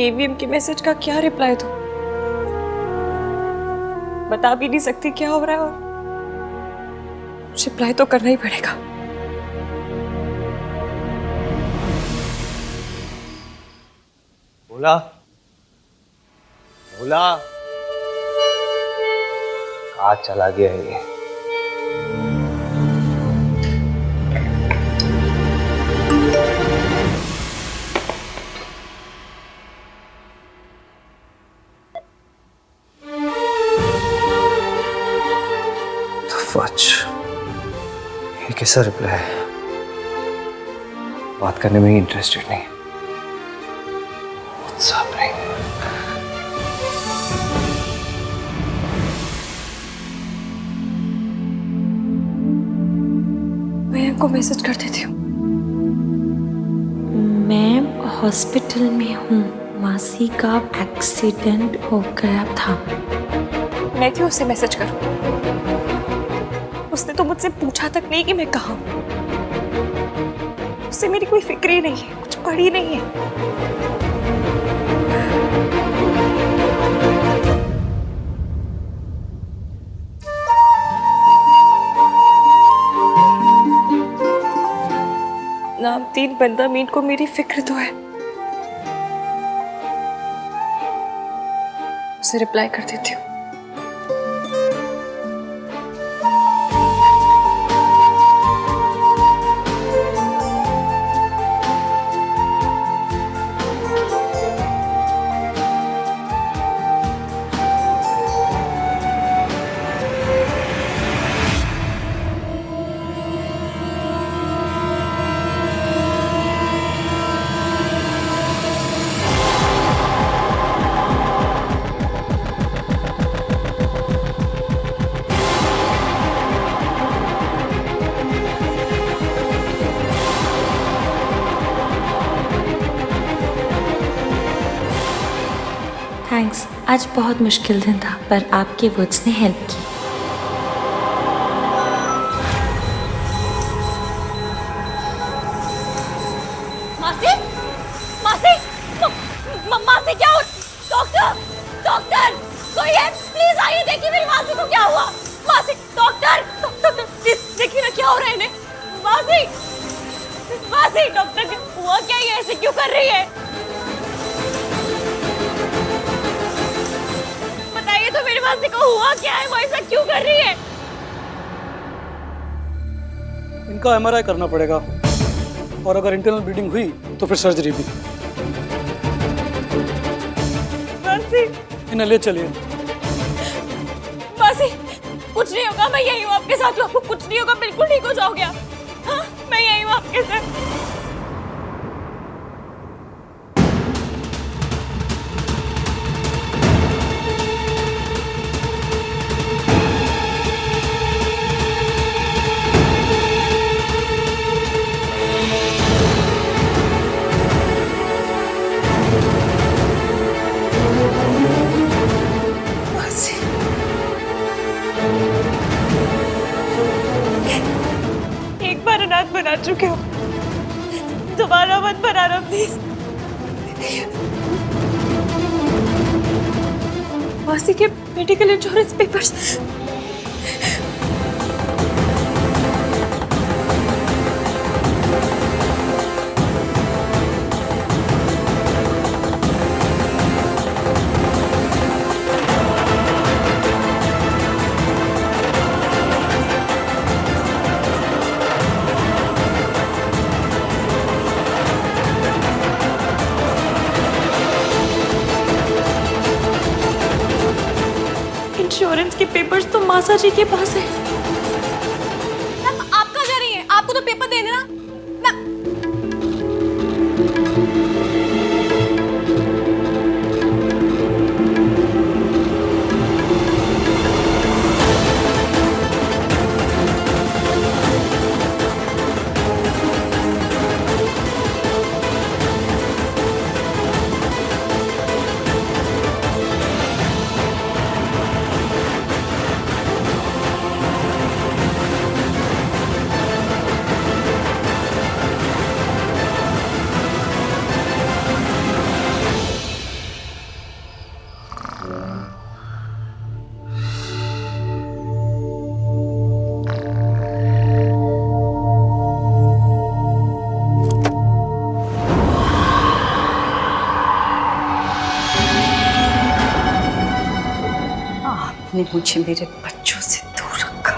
A: AVM के मैसेज का क्या रिप्लाई दूं? बता भी नहीं सकती क्या हो रहा है, और रिप्लाई तो करना ही पड़ेगा।
B: भोला, भोला, कहाँ चला गया ये? ये कैसा रिप्लाई है? बात करने में ही इंटरेस्टेड नहीं। व्हाट्सएप नहीं।
A: मैं इनको मैसेज कर देती हूँ।
L: मैं हॉस्पिटल में हूँ, मासी का एक्सीडेंट हो गया था।
A: मैं क्यों उसे मैसेज करूं? उसने तो मुझसे पूछा तक नहीं कि मैं कहाँ हूं। उससे मेरी कोई फिक्र ही नहीं है, कुछ पड़ी नहीं है। नामतीन बंदा मीन को मेरी फिक्र तो है। उसे रिप्लाई कर देती हूँ।
L: थैंक्स, आज बहुत मुश्किल दिन था पर आपके वर्ड्स ने हेल्प की।
A: मासी, मासी, मासी क्या हुआ? डॉक्टर, डॉक्टर, कोई है? प्लीज आइए, देखिए मेरी मासी को क्या हुआ। मासी, डॉक्टर, डॉक्टर, प्लीज देखिए ना क्या हो रहा है इन्हें। मासी, मासी, डॉक्टर हुआ क्या? ये ऐसे क्यों कर रही है? बताइए तो मेरी मासी को हुआ क्या है? वो ऐसा क्यों कर रही है?
Q: इनका एमआरआई करना पड़ेगा और अगर इंटरनल ब्लीडिंग हुई तो फिर सर्जरी भी।
A: मासी,
Q: इन्हें ले चलिए।
A: मासी, कुछ नहीं होगा, मैं यही हूँ आपके साथ। आपको कुछ नहीं होगा, बिल्कुल ठीक हो जाओगे आप। हाँ, मैं यही हूँ आपके साथ। एक बार अनाथ बना चुके हो, दोबारा मत बनाना प्लीज। मासी के मेडिकल इंश्योरेंस पेपर्स। इंश्योरेंस के पेपर्स तो मासा जी के पास है।
I: आप कहाँ जा रही हैं? आपको तो पेपर देने ना।
R: आपने मुझे मेरे बच्चों से दूर रखा।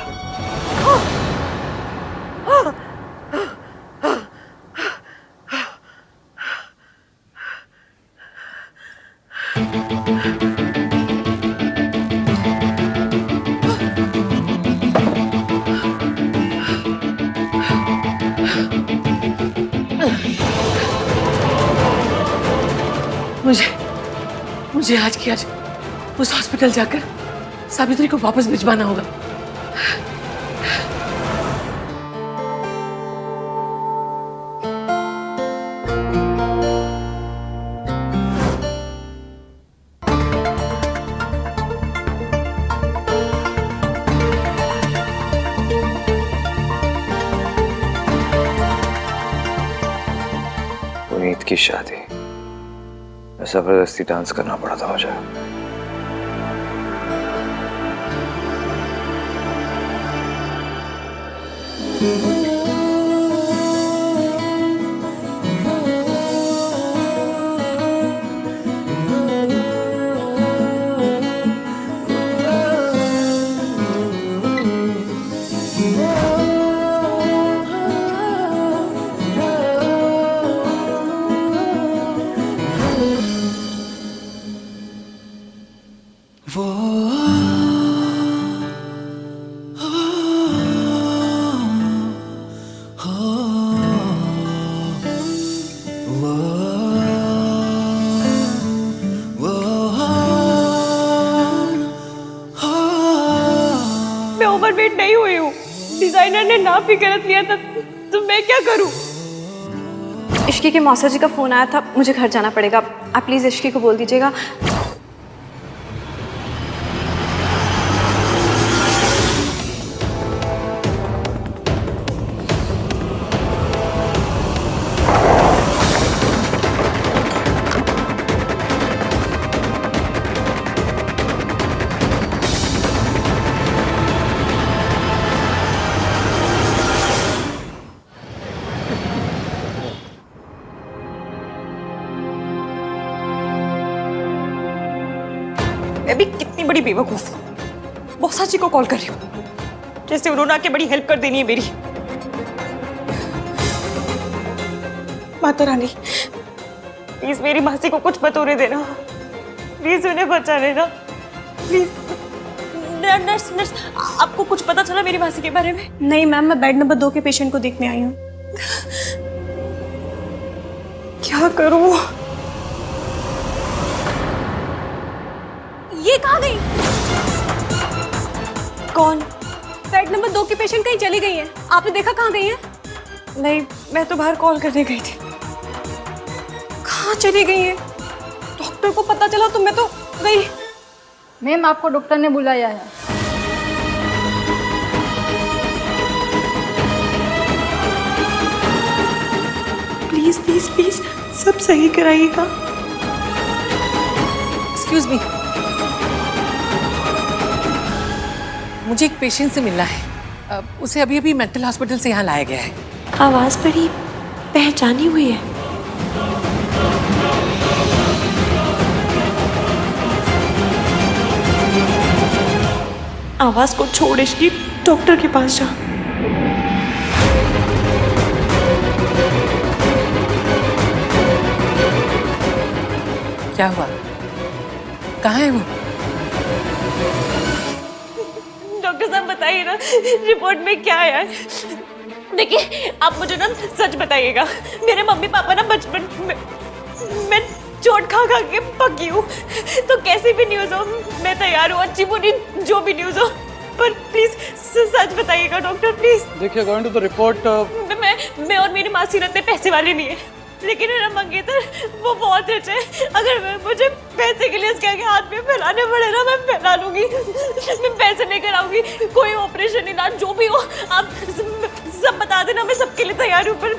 E: मुझे आज की आज उस हॉस्पिटल जाकर सावित्री को वापस भिजवाना होगा।
B: की शादी, जबरदस्ती डांस करना पड़ा था मुझे।
A: मैं ओवरवेट नहीं हुई हूँ। डिजाइनर ने नाप भी गलत लिया था, तो मैं क्या करूँ?
F: इश्की के मौसा जी का फोन आया था, मुझे घर जाना पड़ेगा। आप प्लीज इश्की को बोल दीजिएगा।
A: मैं भी कितनी बड़ी बेवकूफ हूँ। मौसा जी को कॉल कर रही हूँ, जैसे उन्होंने आके बड़ी हेल्प कर देनी है मेरी। माता रानी, प्लीज मेरी मासी को कुछ मत होने देना, प्लीज उन्हें बचा लेना, प्लीज। नर्स, नर्स, आपको कुछ पता चला मेरी मासी के बारे में?
F: नहीं मैम, मैं बेड नंबर 2 के पेशेंट को देखने आई हूँ।
A: क्या करूँ?
F: ये कहाँ गई?
A: कौन?
F: बेड नंबर 2 की पेशेंट कहीं चली गई है। आपने देखा कहाँ गई है?
A: नहीं, मैं तो बाहर कॉल करने गई थी।
F: कहाँ चली गई है? डॉक्टर को पता चला तो मैं तो गई।
G: मैम, आपको डॉक्टर ने बुलाया है।
A: प्लीज प्लीज प्लीज सब सही कराइएगा।
E: एक्सक्यूज मी, मुझे एक पेशेंट से मिलना है। उसे अभी अभी मेंटल हॉस्पिटल से यहाँ लाया गया है।
F: आवाज बड़ी पहचानी हुई है।
A: आवाज को छोड़ इसकी डॉक्टर के पास जा।
E: क्या हुआ? कहाँ है वो?
A: डॉक्टर साहब बताइए ना, रिपोर्ट में क्या आया है? देखिए, आप मुझे ना सच बताइएगा। मेरे मम्मी पापा ना बचपन में मैं चोट खा खा के पकी हूँ, तो कैसी भी न्यूज़ हो मैं तैयार हूँ, अच्छी बुरी जो भी न्यूज़ हो, पर प्लीज सच बताइएगा डॉक्टर, प्लीज।
Q: देखिए, अकॉर्डिंग टू द रिपोर्ट
A: मैं और मेरी मासी रहते पैसे वाले नहीं है, लेकिन मेरा मंगेतर वो बहुत रिच है। अगर मुझे पैसे के लिए उसके आगे हाथ में फैलाने पड़े ना, मैं फैला लूंगी। मैं पैसे लेकर आऊंगी, कोई ऑपरेशन इलाज जो भी हो आप सब बता देना, मैं सबके लिए तैयार हूँ। पर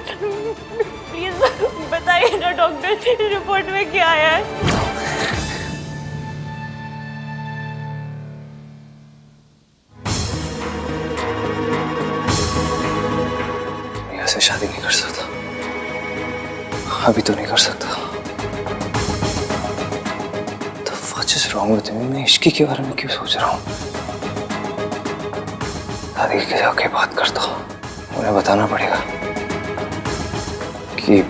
A: प्लीज बताइए ना डॉक्टर, रिपोर्ट में क्या आया है?
B: ऐसे शादी नहीं कर सकता, अभी तो नहीं कर सकता। तो what is wrong with me? मैं इश्की के बारे में क्यों सोच रहा हूँ? दादी के जाके बात करता हूँ, उन्हें बताना पड़ेगा कि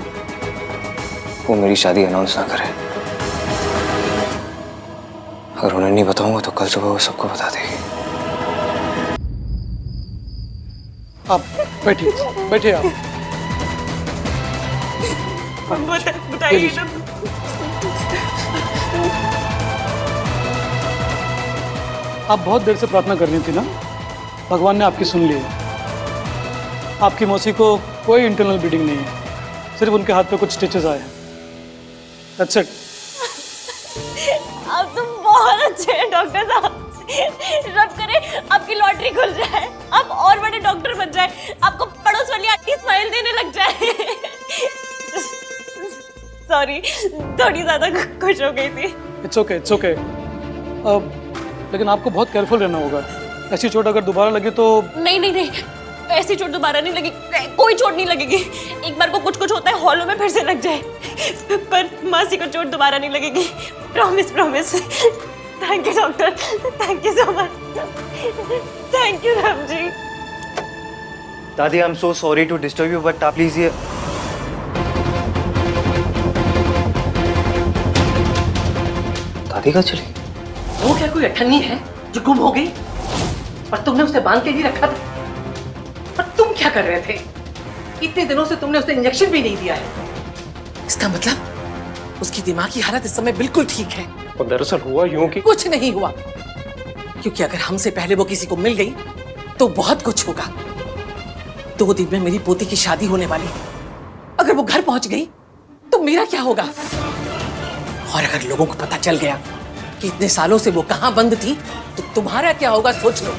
B: वो मेरी शादी अनाउंस ना करे। अगर उन्हें नहीं बताऊंगा तो कल सुबह वो सबको बता देगी।
Q: आप बैठिए, बैठिए आप।
A: बताइए ना।
Q: आप बहुत देर से प्रार्थना कर रही थी ना, भगवान ने आपकी सुन ली है। आपकी मौसी को कोई इंटरनल ब्लीडिंग नहीं है, सिर्फ उनके हाथ पे कुछ स्टिचेस आए हैं। That's it.
A: आप तो बहुत अच्छे हैं डॉक्टर साहब। रब करे आपकी लॉटरी खुल जाए, आप और बड़े डॉक्टर बन जाए, आपको पड़ोस वाली आंटी स्माइल देने लग जाए। सॉरी, थोड़ी ज्यादा खुश हो गई थी।
Q: It's okay, it's okay. लेकिन आपको बहुत केयरफुल रहना होगा। ऐसी चोट अगर दोबारा लगे तो।
A: नहीं नहीं नहीं, ऐसी चोट दोबारा नहीं लगेगी, कोई चोट नहीं लगेगी। एक बार को कुछ कुछ होता है, हॉलों में फिर से लग जाए, पर मासी को चोट दोबारा नहीं लगेगी, promise promise. Thank you doctor, thank you so much. Thank you Ram ji.
B: दादी, I am so sorry to disturb you, but आप प्लीज ये। दादी कहाँ चली?
E: वो क्या कोई अठन्नी है जो गुम हो गई? और तुमने उसे बांध के नहीं रखा था? और तुम क्या कर रहे थे? इतने दिनों से तुमने उसे इंजेक्शन भी नहीं दिया है। इसका मतलब उसकी दिमागी हालत इस समय बिल्कुल ठीक है।
P: और दरअसल हुआ यूं कि
E: कुछ नहीं हुआ, क्योंकि अगर हमसे पहले वो किसी को मिल गई तो बहुत कुछ होगा। 2 दिन में मेरी पोती की शादी होने वाली, अगर वो घर पहुंच गई तो मेरा क्या होगा? और अगर लोगों को पता चल गया कि इतने सालों से वो कहां बंद थी तो तुम्हारा क्या होगा, सोच लो।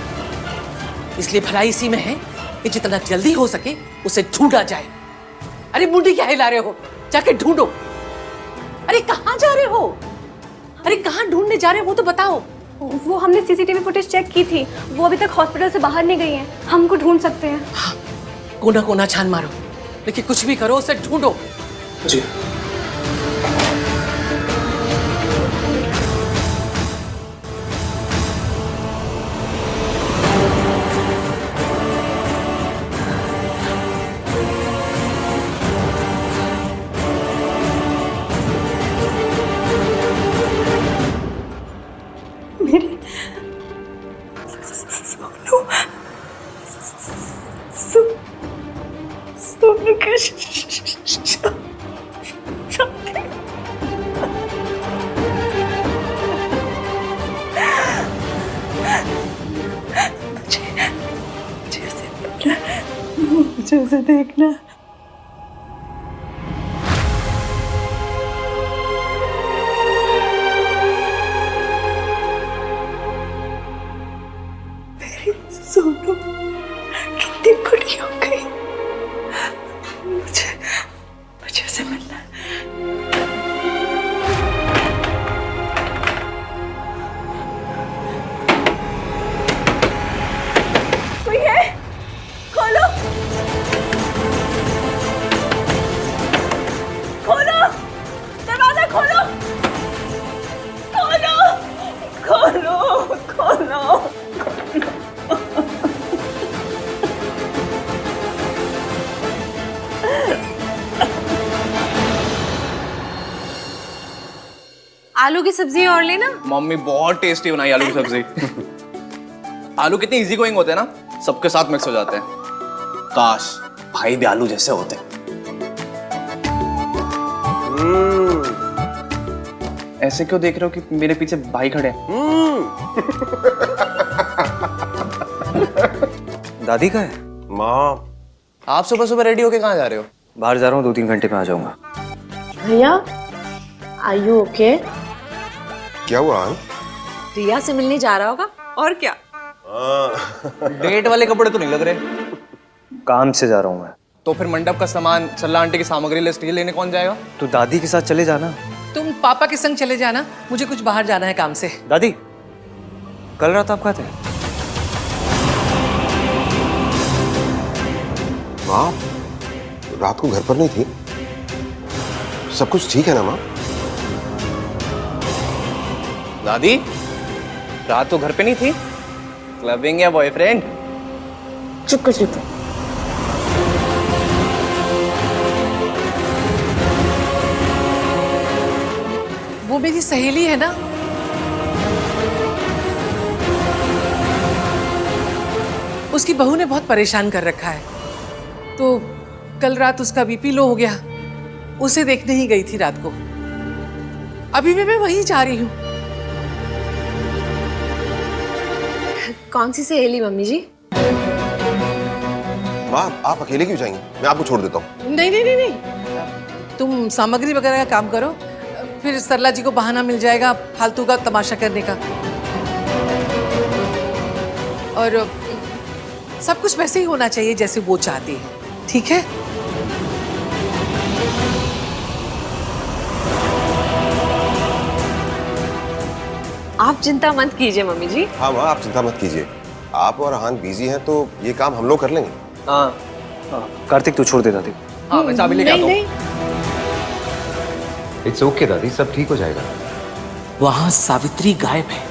E: इसलिए भलाई इसी में है कि जितना जल्दी हो सके उसे ढूंढा जाए। अरे मुंडी क्या हिला रहे हो? जाके ढूंढो। अरे कहां जा रहे हो? अरे कहां ढूंढने जा रहे हो वो तो बताओ।
S: वो हमने सीसीटीवी फुटेज चेक की थी, वो अभी तक हॉस्पिटल से बाहर नहीं गई हैं। हम उनको ढूंढ सकते हैं।
E: हाँ, कोना कोना छान मारो, लेकिन कुछ भी करो उसे ढूंढो।
P: जी।
C: सोनू के मुझे उसे देखना। मेरी सोनू कितनी बड़ी हो गई। मुझे उसे मिलना है। कोई है? खोलो, खोलो, दरवाजा खोलो, खोलो, खोलो, खोलो।
G: आलू की सब्जी और लेना।
K: मम्मी बहुत टेस्टी बनाई आलू की सब्जी। आलू कितने इजी गोइंग होते हैं ना, सबके साथ मिक्स हो जाते हैं। काश भाई भी आलू जैसे होते। ऐसे क्यों देख रहे हो कि मेरे पीछे भाई खड़े हैं?
B: दादी का है?
K: माँ, आप सुबह सुबह रेडी होके कहाँ जा रहे हो?
B: बाहर जा रहा हूँ, 2-3 घंटे में आ जाऊंगा।
I: भैया, आर यू ओके?
O: क्या हुआ?
G: रिया से मिलने जा रहा होगा और क्या।
K: डेट वाले कपड़े तो नहीं लग रहे।
B: काम से जा रहा हूँ मैं।
K: तो फिर मंडप का सामान, सल्ला आंटी की सामग्री लिस्ट ये लेने कौन जाएगा?
B: तो दादी के साथ चले जाना।
E: तुम पापा के संग चले जाना, मुझे कुछ बाहर जाना है काम से।
B: दादी, कल रात आप कहाँ थे?
O: माँ, रात को घर पर नहीं थी? सब कुछ ठीक है ना माँ?
K: दादी, रात को घर पे नहीं थी? क्लबिंग या बॉयफ्रेंड?
I: चुप कर, चुप कर।
E: वो मेरी सहेली है ना। उसकी बहू ने बहुत परेशान कर रखा है, तो कल रात उसका बीपी लो हो गया, उसे देखने ही गई थी रात को। अभी भी मैं वहीं जा रही हूँ।
I: कौन सी सहेली मम्मी जी?
O: माँ, आप अकेले क्यों जाएंगे? मैं आपको छोड़ देता हूँ।
E: नहीं नहीं नहीं नहीं, तुम सामग्री वगैरह का काम करो, फिर सरला जी को बहाना मिल जाएगा फालतू का तमाशा करने का। और सब कुछ वैसे ही होना चाहिए जैसे वो चाहती है, ठीक है? आप चिंता मत कीजिए मम्मी जी।
O: हाँ माँ, आप चिंता मत कीजिए। आप और अहान बिजी हैं तो ये काम हम लोग कर लेंगे।
K: हाँ कार्तिक तू छोड़ दे दादी। हाँ मैं चाबी लेके आता हूँ।
O: इट्स ओके दादी, सब ठीक हो जाएगा।
T: वहां सावित्री गायब है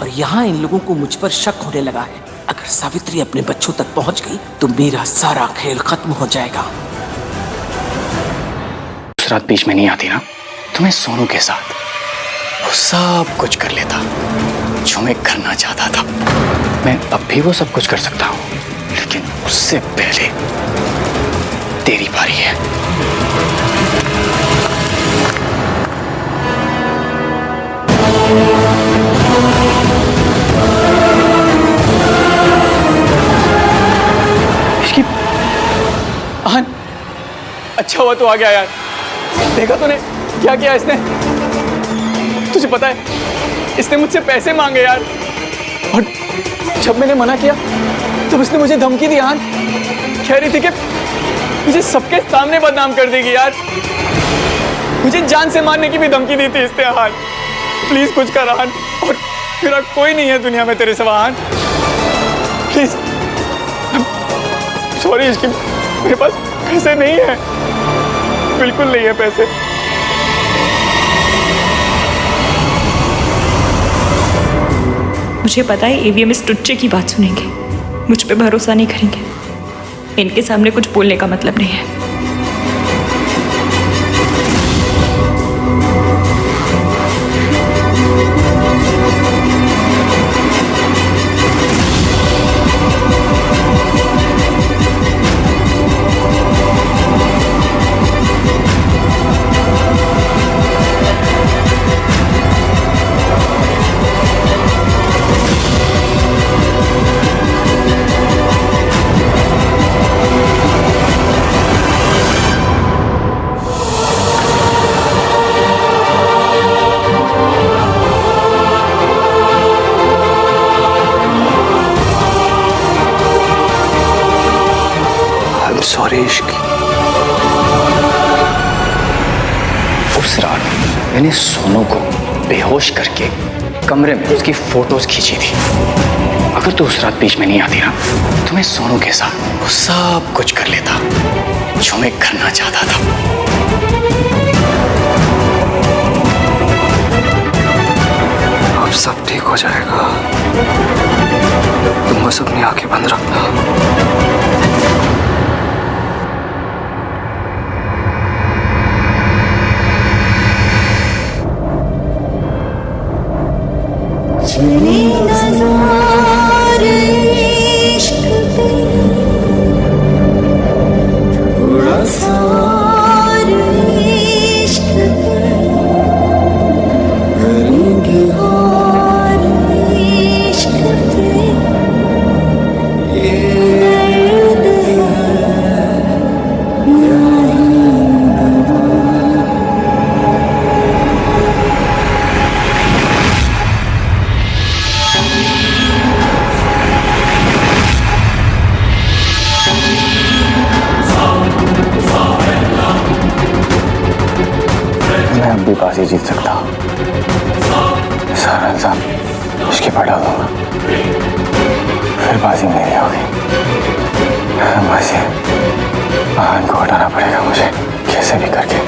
T: और यहाँ इन लोगों को मुझ पर शक होने लगा है। अगर सावित्री अपने बच्चों तक पहुंच गई तो मेरा सारा खेल खत्म हो जाएगा।
U: उस रात बीच में नहीं आती ना तो मैं सोनू के साथ वो सब कुछ कर लेता जो मैं करना चाहता था। मैं अब भी वो सब कुछ कर सकता हूँ, लेकिन उससे पहले तेरी बारी है। आन, अच्छा हुआ तू आ गया यार। देखा तूने क्या किया इसने? तुझे पता है इसने मुझसे पैसे मांगे यार, और जब मैंने मना किया तब उसने मुझे धमकी दी। आन कह रही थी कि मुझे सबके सामने बदनाम कर देगी यार। मुझे जान से मारने की भी धमकी दी थी इसने। आन प्लीज कुछ कर आन, और मेरा कोई नहीं है दुनिया में तेरे सिवा। आन प्लीज। सॉरी इसकी, मेरे पास पैसे नहीं है, बिल्कुल नहीं है पैसे।
A: मुझे पता है ईवीएम इस टुच्चे की बात सुनेंगे, मुझ पे भरोसा नहीं करेंगे। इनके सामने कुछ बोलने का मतलब नहीं है।
U: सॉरी इश्क। उस रात मैंने सोनू को बेहोश करके कमरे में उसकी फोटोज खींची थी। अगर तू उस रात बीच में नहीं आती ना तो मैं सोनू के साथ वो सब कुछ कर लेता जो मैं करना चाहता था। अब सब ठीक हो जाएगा, तुम बस अपनी आंखें बंद रखना। बाजी जीत सकता हूँ, सारा इल्जाम उसके पर डाल दूंगा, फिर बाजी मेरी होगी। बाजी आहान को हटाना पड़ेगा मुझे कैसे भी करके।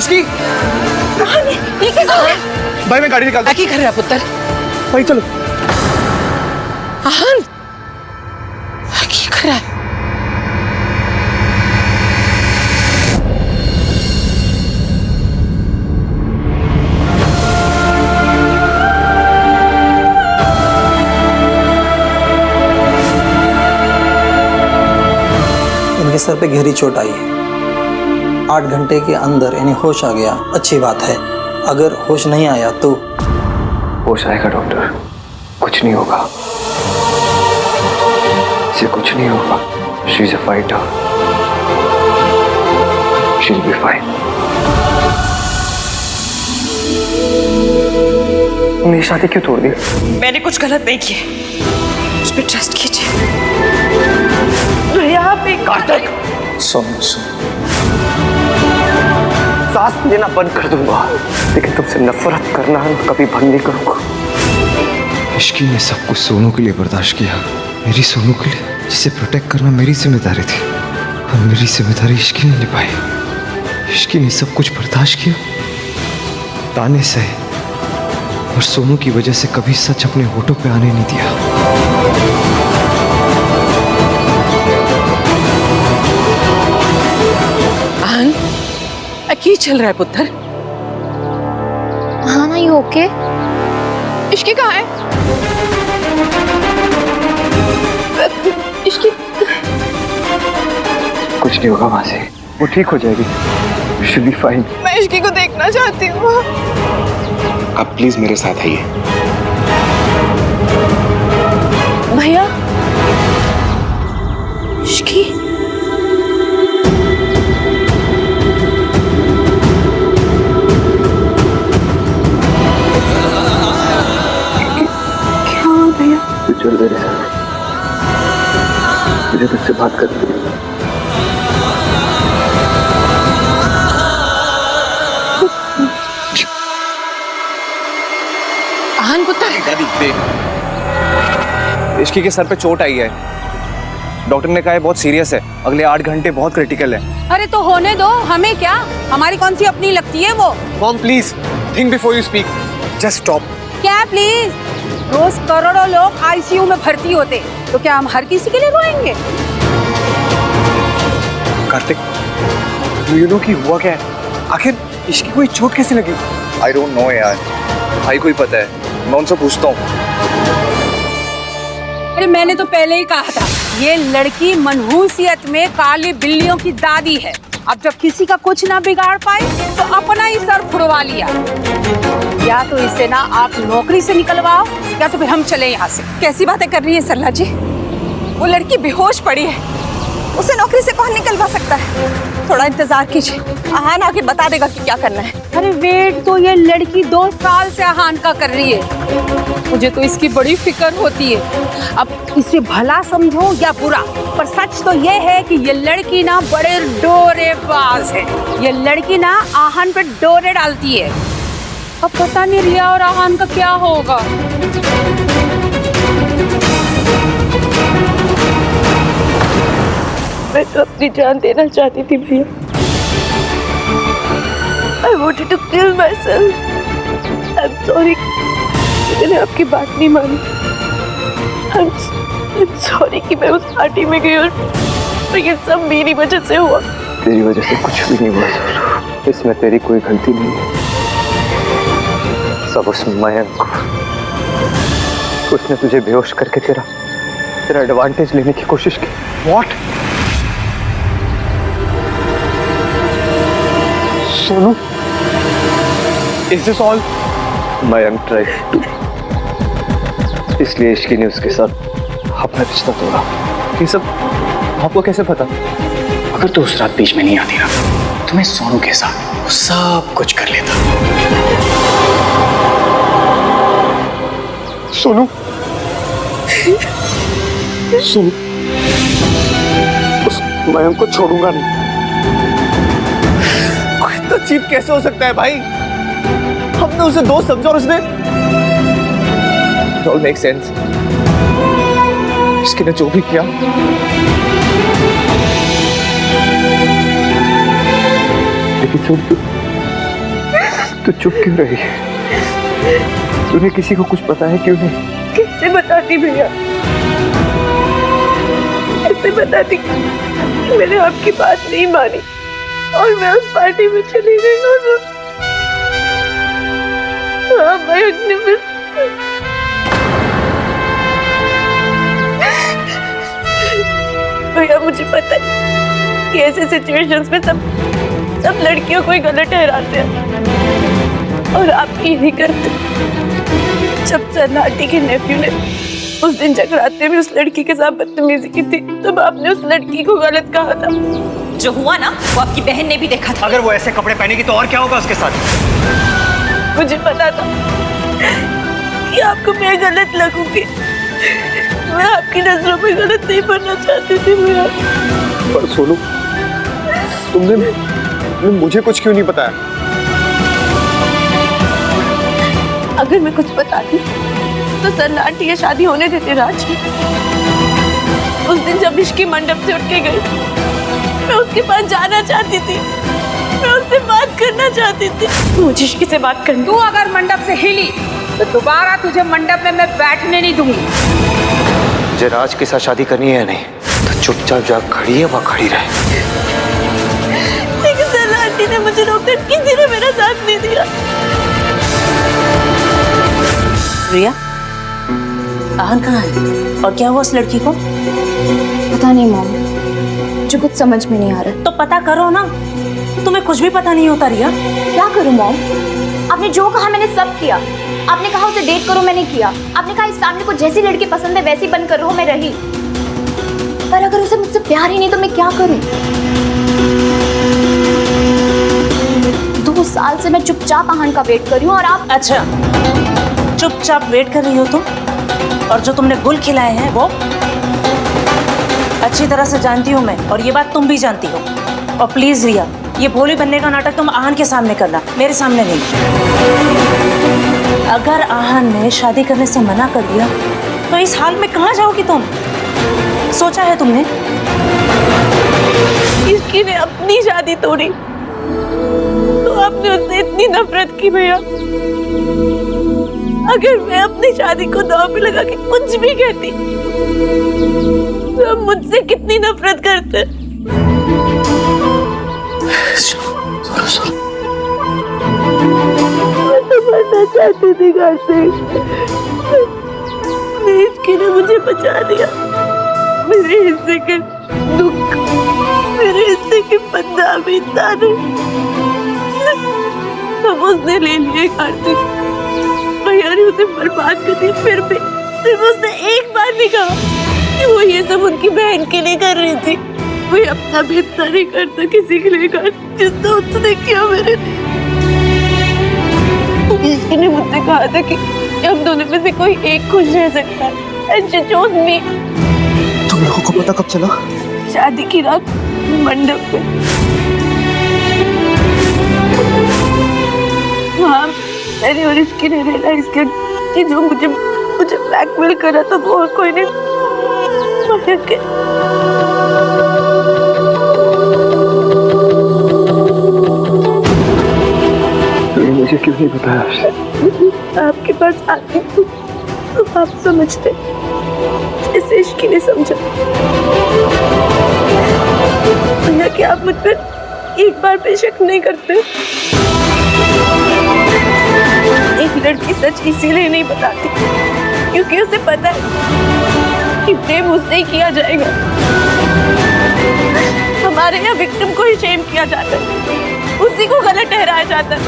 K: इसकी
H: भाई मैं गाड़ी निकालता
E: क्या कर रहा है पुत्र?
H: भाई चलो।
E: आहान क्या कर रहा है?
D: इनके सर पे गहरी चोट आई है। 8 घंटे के अंदर इन्हें होश आ गया, अच्छी बात है। अगर होश नहीं आया तो
J: होश आएगा डॉक्टर, कुछ नहीं होगा, इसे कुछ नहीं होगा। She is a fighter, she will be fine. मेरी शादी क्यों तोड़ दी?
A: मैंने कुछ गलत नहीं किया, उस पर ट्रस्ट कीजिए। यहाँ पे
J: कार्तिक सुन सांस लेना बंद कर दूंगा, लेकिन तुमसे नफरत करना कभी बंद नहीं करूंगा।
B: इश्की ने सब कुछ सोनू के लिए बर्दाश्त किया, मेरी सोनू के लिए, जिसे प्रोटेक्ट करना मेरी जिम्मेदारी थी, और मेरी जिम्मेदारी इश्की ने निभाई। इश्की ने सब कुछ बर्दाश्त किया, ताने सहे, और सोनू की वजह से कभी सच अपने होठों पे आने नहीं दिया।
E: आहान क्या चल रहा है पुत्र?
L: हाँ ना, यू ओके?
I: इश्की कहाँ है? इश्की
J: कुछ नहीं होगा मासी, वो ठीक हो जाएगी, शी विल बी फाइन।
I: मैं इश्की को देखना चाहती हूँ।
J: आप प्लीज मेरे साथ आइए।
I: भैया
L: इश्की
J: तू चल मेरे साथ, मुझे तुझसे बात करनी है।
E: आहान पुत्र,
K: दादी देख, इश्की के सर पे चोट आई है, डॉक्टर ने कहा है बहुत सीरियस है, अगले 8 घंटे बहुत क्रिटिकल है।
G: अरे तो होने दो, हमें क्या, हमारी कौन सी अपनी लगती है वो।
K: Mom please think before you speak, just stop.
G: क्या प्लीज? रोज करोड़ों लोग आईसीयू में भर्ती होते, तो क्या हम हर किसी के लिए रोएंगे?
K: कार्तिक, यू नो कि हुआ क्या है? आखिर इश्की को चोट कैसे लगी? आई डोंट नो यार, भाई को ही पता है, मैं उनसे पूछता हूँ।
G: अरे मैंने तो पहले ही कहा था, ये लड़की मनहूसियत में काली बिल्लियों की दादी है। अब जब किसी का कुछ ना बिगाड़ पाए तो अपना ही सर फुड़वा लिया। या तो इसे ना आप नौकरी से निकलवाओ, या तो फिर हम चले यहाँ से।
A: कैसी बातें कर रही है सरला जी? वो लड़की बेहोश पड़ी है, उसे नौकरी से कौन निकलवा सकता है? थोड़ा इंतजार कीजिए, आहान आके बता देगा कि क्या करना है।
G: अरे वेट तो ये लड़की 2 साल से आहान का कर रही है, मुझे तो इसकी बड़ी फिक्र होती है। अब इसे भला समझो या बुरा, पर सच तो ये है कि ये लड़की ना बड़े डोरेबाज है। ये लड़की ना आहान पे डोरे डालती है। अब पता नहीं रिया और आहान का क्या होगा।
A: मैं तो अपनी जान देना चाहती थी भैया। I wanted to kill myself. I'm sorry, मैंने आपकी बात नहीं मानी। I'm sorry कि मैं उस पार्टी में गई और ये सब मेरी वजह से हुआ।
J: तेरी वजह से कुछ भी नहीं हुआ सर, इसमें तेरी कोई गलती नहीं है। सब उस मयंक, उसने तुझे बेहोश करके तेरा एडवांटेज लेने की कोशिश की।
K: What?
J: Sonu,
K: Is this all?
J: Mayank tried to, इसलिए इश्की ने उसके साथ अपना रिश्ता तोड़ा।
K: ये सब आपको कैसे पता?
V: अगर तू उस रात बीच में नहीं आती ना, तो मैं सोनू के साथ सब कुछ कर लेता।
J: सोनू, सोनू, उस मयंक को छोड़ूंगा नहीं।
K: तो चीप कैसे हो सकता है भाई? हमने उसे दोस्त समझा और उसने It all makes sense. इसके ने जो भी किया,
J: लेकिन तो चुप क्यों रही है? तूने किसी को कुछ पता है क्यों नहीं?
I: किससे बताती भैया? कैसे बताती कि मैंने आपकी बात नहीं मानी और मैं उस पार्टी में चली गई और हाँ, मयंक ने भैया मुझे पता है कि ऐसे सिचुएशंस में सब लड़कियों को ही गलत ठहराते हैं और आप ही नहीं करते। जब सन्नाटी के नेफ्यू ने उस दिन जगराते में उस लड़की के साथ बदतमीजी की थी तब आपने उस लड़की को गलत कहा था।
A: जो हुआ ना वो आपकी बहन ने भी देखा था।
B: अगर वो ऐसे कपड़े पहनेगी तो और क्या होगा उसके साथ?
I: मुझे पता था कि आपको मैं गलत लगूंगी। मैं आपकी नजरों में गलत नहीं बनना चाहती थी भैया।
J: पर सोनू, तुमने मुझे कुछ क्यों नहीं बताया?
I: अगर मैं कुछ बताती तो सन्नाटी ये शादी होने देते राज। उस दिन जब इश्की मंडप से उठ के गई मैं उसके पास जाना चाहती थी, मैं उससे बात करना चाहती थी। मुझे इश्की से बात करनी।
G: तू अगर मंडप से हिली तो दोबारा तुझे मंडप में मैं बैठने नहीं दूंगी।
B: मुझे राज के साथ शादी करनी है या नहीं तो चुपचाप जा खड़ी है वहाँ खड़ी रहे।
I: लेकिन सन्नाटी ने मुझे रोककर किसी ने मेरा साथ नहीं दिया।
M: रिया, आहन कहाँ है और क्या हुआ उस लड़की को?
S: पता नहीं मॉम, मुझे कुछ समझ में नहीं आ रहा।
M: तो पता करो ना, तुम्हें कुछ भी पता नहीं होता रिया।
S: क्या करूं मॉम? आपने जो कहा मैंने सब किया। आपने कहा उसे डेट करो, मैंने किया। आपने कहा इस फैमिली को जैसी लड़की पसंद है वैसी बनकर रहो, मैं रही। पर अगर उसे मुझसे प्यार ही नहीं तो मैं क्या करूं? 2 साल से मैं चुपचाप आहन का वेट कर रही हूँ और आप।
M: अच्छा, चुपचाप वेट कर रही हो तुम? और जो तुमने गुल खिलाए हैं वो अच्छी तरह से जानती हूँ मैं, और ये बात तुम भी जानती हो। और प्लीज रिया, ये भोली बनने का नाटक तुम आहन के सामने करना, मेरे सामने नहीं। अगर आहन ने शादी करने से मना कर दिया तो इस हाल में कहाँ जाओगी तुम? सोचा है तुमने?
I: इसकी ने अपनी शादी तोड़ी तो आपने उससे इतनी नफरत की भैया। अगर मैं अपनी शादी को दांव पे लगा के कुछ भी कहती तो आप मुझसे कितनी नफरत करते। मैं तो मरना चाहती थी घर से। इसकी ने मुझे बचा लिया। मेरे हिस्से के दुख, मेरे हिस्से के बदनामी ताने सब उसने ले लिए। कार्तिक भैया ने उसे बर्बाद कर दिया। फिर भी सिर्फ उसने एक बार भी कहा कि वो ये सब उनकी बहन के लिए कर रही थी। वो अपना बेहतर नहीं करता किसी के लिए कर, जितना उसने किया मेरे लिए। इसने मुझसे कहा था कि हम दोनों में से कोई एक खुश रह सकता है। And she chose me.
B: तुम लोगों को पता कब चला?
I: शादी की रात मंडप में। हाँ, मैंने और इसकी ने रियलाइज किया कि जो मुझे ब्लैकमेल कर रहा था वो और कोई नहीं, मयंक है।
J: तूने मुझे क्यों नहीं बताया?
I: आपके पास आती थी तो आप समझते जैसे इश्की ने समझा। भैया कि आप मुझ पर एक बार भी शक नहीं करते? एक लड़की सच इसीलिए नहीं बताती क्योंकि उसे पता है कि प्रेम उससे ही किया जाएगा। हमारे यहाँ विक्टिम को ही शेम किया जाता है, उसी को गलत ठहराया जाता है।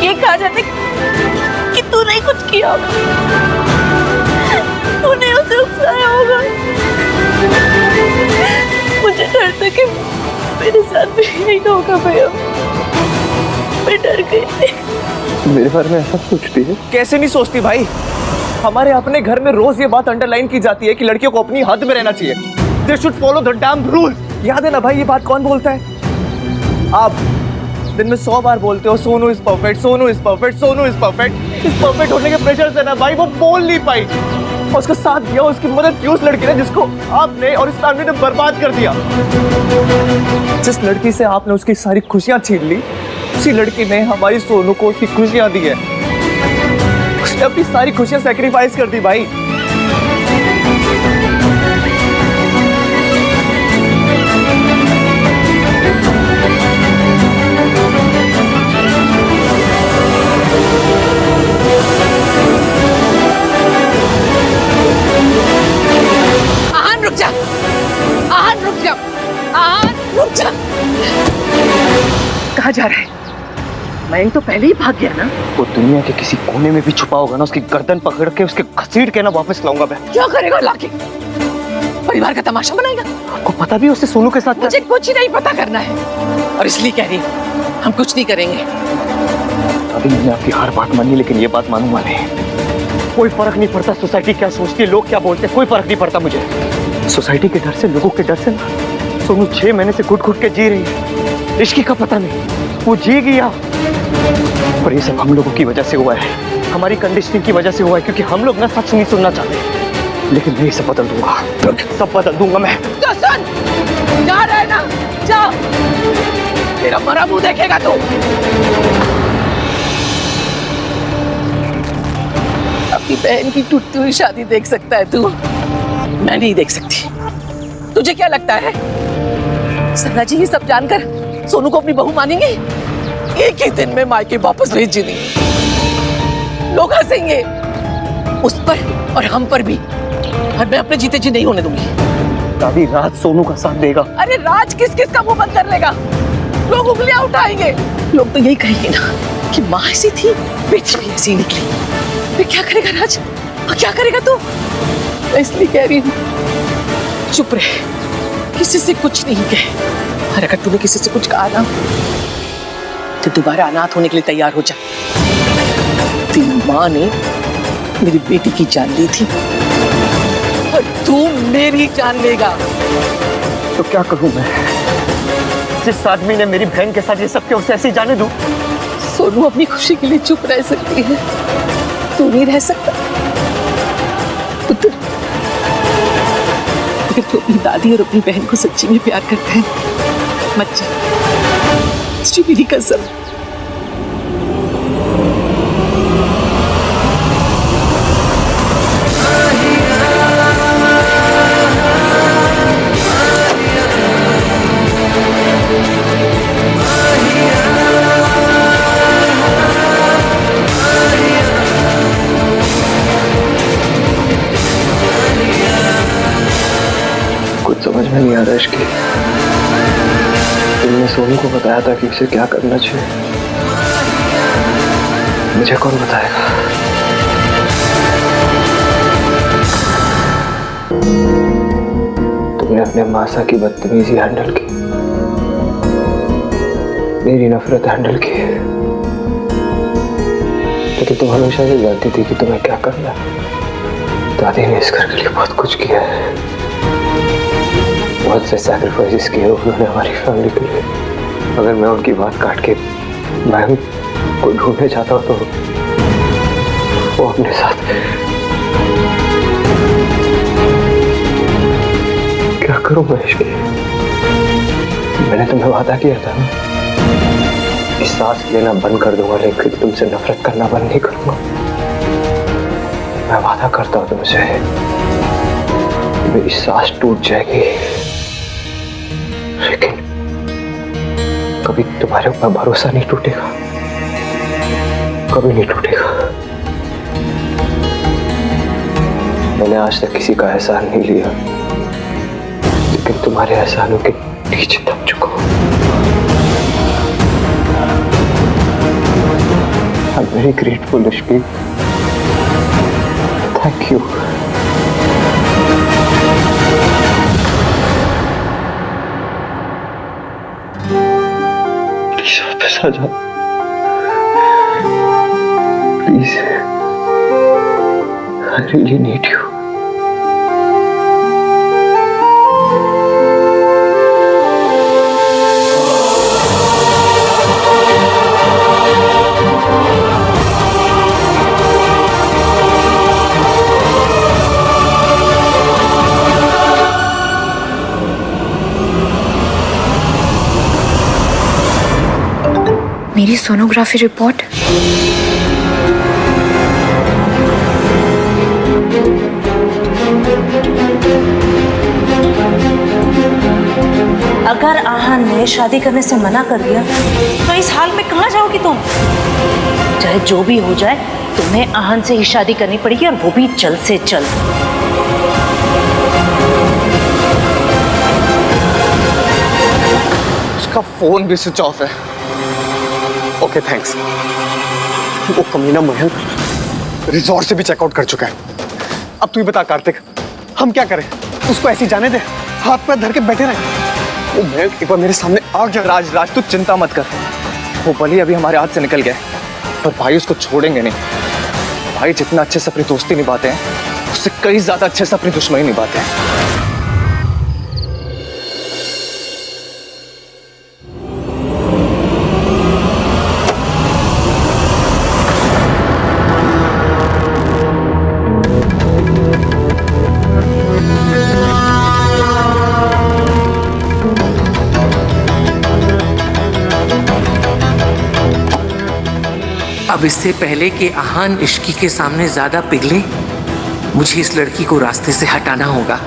I: ये कहा जाता है कि तूने कुछ किया होगा, तूने उसे उकसाया होगा। मुझे डर था कि मेरे साथ भी यही होगा भैया। मैं डर गई।
J: मेरे बारे में ऐसा सोचती है?
K: कैसे नहीं सोचती भाई? हमारे अपने घर में रोज ये बात अंडरलाइन की जाती है कि लड़कियों को अपनी हद में रहना चाहिए। They should follow the damn rules. याद है ना भाई, ये बात कौन बोलता है? आप दिन में 100 बार बोलते हो Sonu is perfect, Sonu is perfect, Sonu is perfect. इस परफेक्ट होने के प्रेशर से ना भाई वो बोल नहीं पाई। और उसका साथ दिया, उसकी मदद की उस लड़की ने जिसको आपने और इस फैमिली ने बर्बाद कर दिया। जिस लड़की से आपने उसकी सारी खुशियां छीन ली, उसी लड़की ने हमारी सोनू को उसकी खुशियां दी है। उसने अपनी सारी खुशियां सैक्रिफाइस कर दी भाई।
E: आहान रुक जा, आहान रुक जा, आहान रुक जा। कहाँ जा रहा है? मयंक तो पहले ही भाग गया ना।
B: वो दुनिया के किसी कोने में भी छुपा होगा ना, उसकी गर्दन पकड़ के उसके घसीट के ना वापस लाऊंगा मैं।
E: क्या करेगा लाके? परिवार का तमाशा बनाएगा?
B: आपको पता भी उससे सोनू के साथ?
E: मुझे कुछ नहीं पता करना है, और इसलिए कह रही हूँ हम कुछ नहीं करेंगे।
B: अभी मैंने आपकी हर बात मानी, लेकिन ये बात मानूंगा नहीं। कोई फर्क नहीं पड़ता सोसाइटी क्या सोचती है, लोग क्या बोलते हैं, कोई फर्क नहीं पड़ता मुझे। सोसाइटी के डर से, लोगों के डर से ना सोनू 6 महीने से घुट-घुट के जी रही है। इश्क का पता नहीं, वो जी गया। और ये सब हम लोगों की वजह से हुआ है, हमारी कंडीशनिंग की वजह से हुआ है, क्योंकि हम लोग ना सच नहीं सुनना चाहते। लेकिन मैं सब बदल दूंगा, सब बदल दूंगा मैं।
E: तो सुन, जा रहा है ना, जा, तेरा मरा मुंह देखेगा तू। अपनी बहन की टूटती हुई शादी देख सकता है तू, मैं नहीं देख सकती। तुझे क्या लगता है सरला जी ये सब जानकर सोनू को अपनी बहू मानेंगे? एक ही दिन में मायके वापस भेज देंगे। लोग हंसेंगे उस पर और हम पर भी, और मैं अपने जीते जी नहीं होने दूंगी।
B: दादी, राज सोनू का साथ देगा।
E: अरे राज किस किस का मुंह बंद कर लेगा? लोग उंगलियां उठाएंगे। लोग तो यही कहेंगे ना कि माँ ऐसी थी, बेटी भी ऐसी निकली। फिर क्या करेगा राज, और क्या करेगा तू? मैं इसलिए कह रही हूँ चुप रहे, किसी से कुछ नहीं कहे। और अगर तूने किसी से कुछ कहा ना तो दोबारा अनाथ होने के लिए तैयार हो जा। तेरी माँ ने मेरी बेटी की जान ली थी, और तू मेरी जान लेगा।
B: तो क्या करूं मैं? जिस आदमी ने मेरी बहन के साथ ये सब किया, उसे ऐसे ही जाने दूं?
E: सोनू अपनी खुशी के लिए चुप रह सकती है, तू नहीं रह सकता। पुत्र, अगर तू अपनी दादी और अपनी बहन को सच्ची में प्यार करता है मत जा, इसकी मेरी कसम।
B: कुछ समझ में नहीं आ रहा इसकी। तुमने सोनू को बताया था कि उसे क्या करना चाहिए, मुझे कौन बताएगा? तुमने अपने मासा की बदतमीजी हैंडल की, मेरी नफरत हैंडल की, लेकिन तुम हमेशा से जानती थी कि तुम्हें क्या करना है। दादी ने इस घर के लिए बहुत कुछ किया है, बहुत से सैक्रिफाइसेस किए उन्होंने हमारी फैमिली के लिए। अगर मैं उनकी बात काट के मैं को ढूंढने चाहता हूँ तो वो अपने साथ क्या करूँ मैं इसके लिए? मैंने तुम्हें वादा किया था ना, इस सांस लेना बंद कर दूंगा, लेकिन तुमसे नफरत करना बंद नहीं करूंगा। मैं वादा करता हूँ तुमसे, मेरी सांस टूट जाएगी, लेकिन कभी तुम्हारे ऊपर भरोसा नहीं टूटेगा, कभी नहीं टूटेगा। मैंने आज तक किसी का एहसान नहीं लिया, लेकिन तुम्हारे एहसानों के नीचे दब चुका हूं। I'm very grateful, Ishki. Thank you. Please वापस आ जाओ, please. I really need you.
L: मेरी सोनोग्राफी रिपोर्ट।
M: अगर आहान ने शादी करने से मना कर दिया तो इस हाल में कहाँ जाओगी तुम? चाहे जो भी हो जाए, तुम्हें आहान से ही शादी करनी पड़ेगी, और वो भी जल्द से जल्द।
H: उसका फोन भी स्विच ऑफ है। Okay thanks. वो कमीना मयंक रिजॉर्ट से भी चेकआउट कर चुका है। अब तू ही बता कार्तिक, हम क्या करें? उसको ऐसी जाने दे, हाथ पैर धर के बैठे रहे? वो मयंक एक बार मेरे सामने आ गया।
K: राज तू चिंता मत कर, वो भले अभी हमारे हाथ से निकल गया, पर भाई उसको छोड़ेंगे नहीं। भाई जितना अच्छे से अपनी दोस्ती निभाते हैं, उससे कई ज्यादा अच्छे से अपनी दुश्मनी निभाते हैं।
T: अब इससे पहले कि आहान इश्की के सामने ज्यादा पिघले, मुझे इस लड़की को रास्ते से हटाना होगा।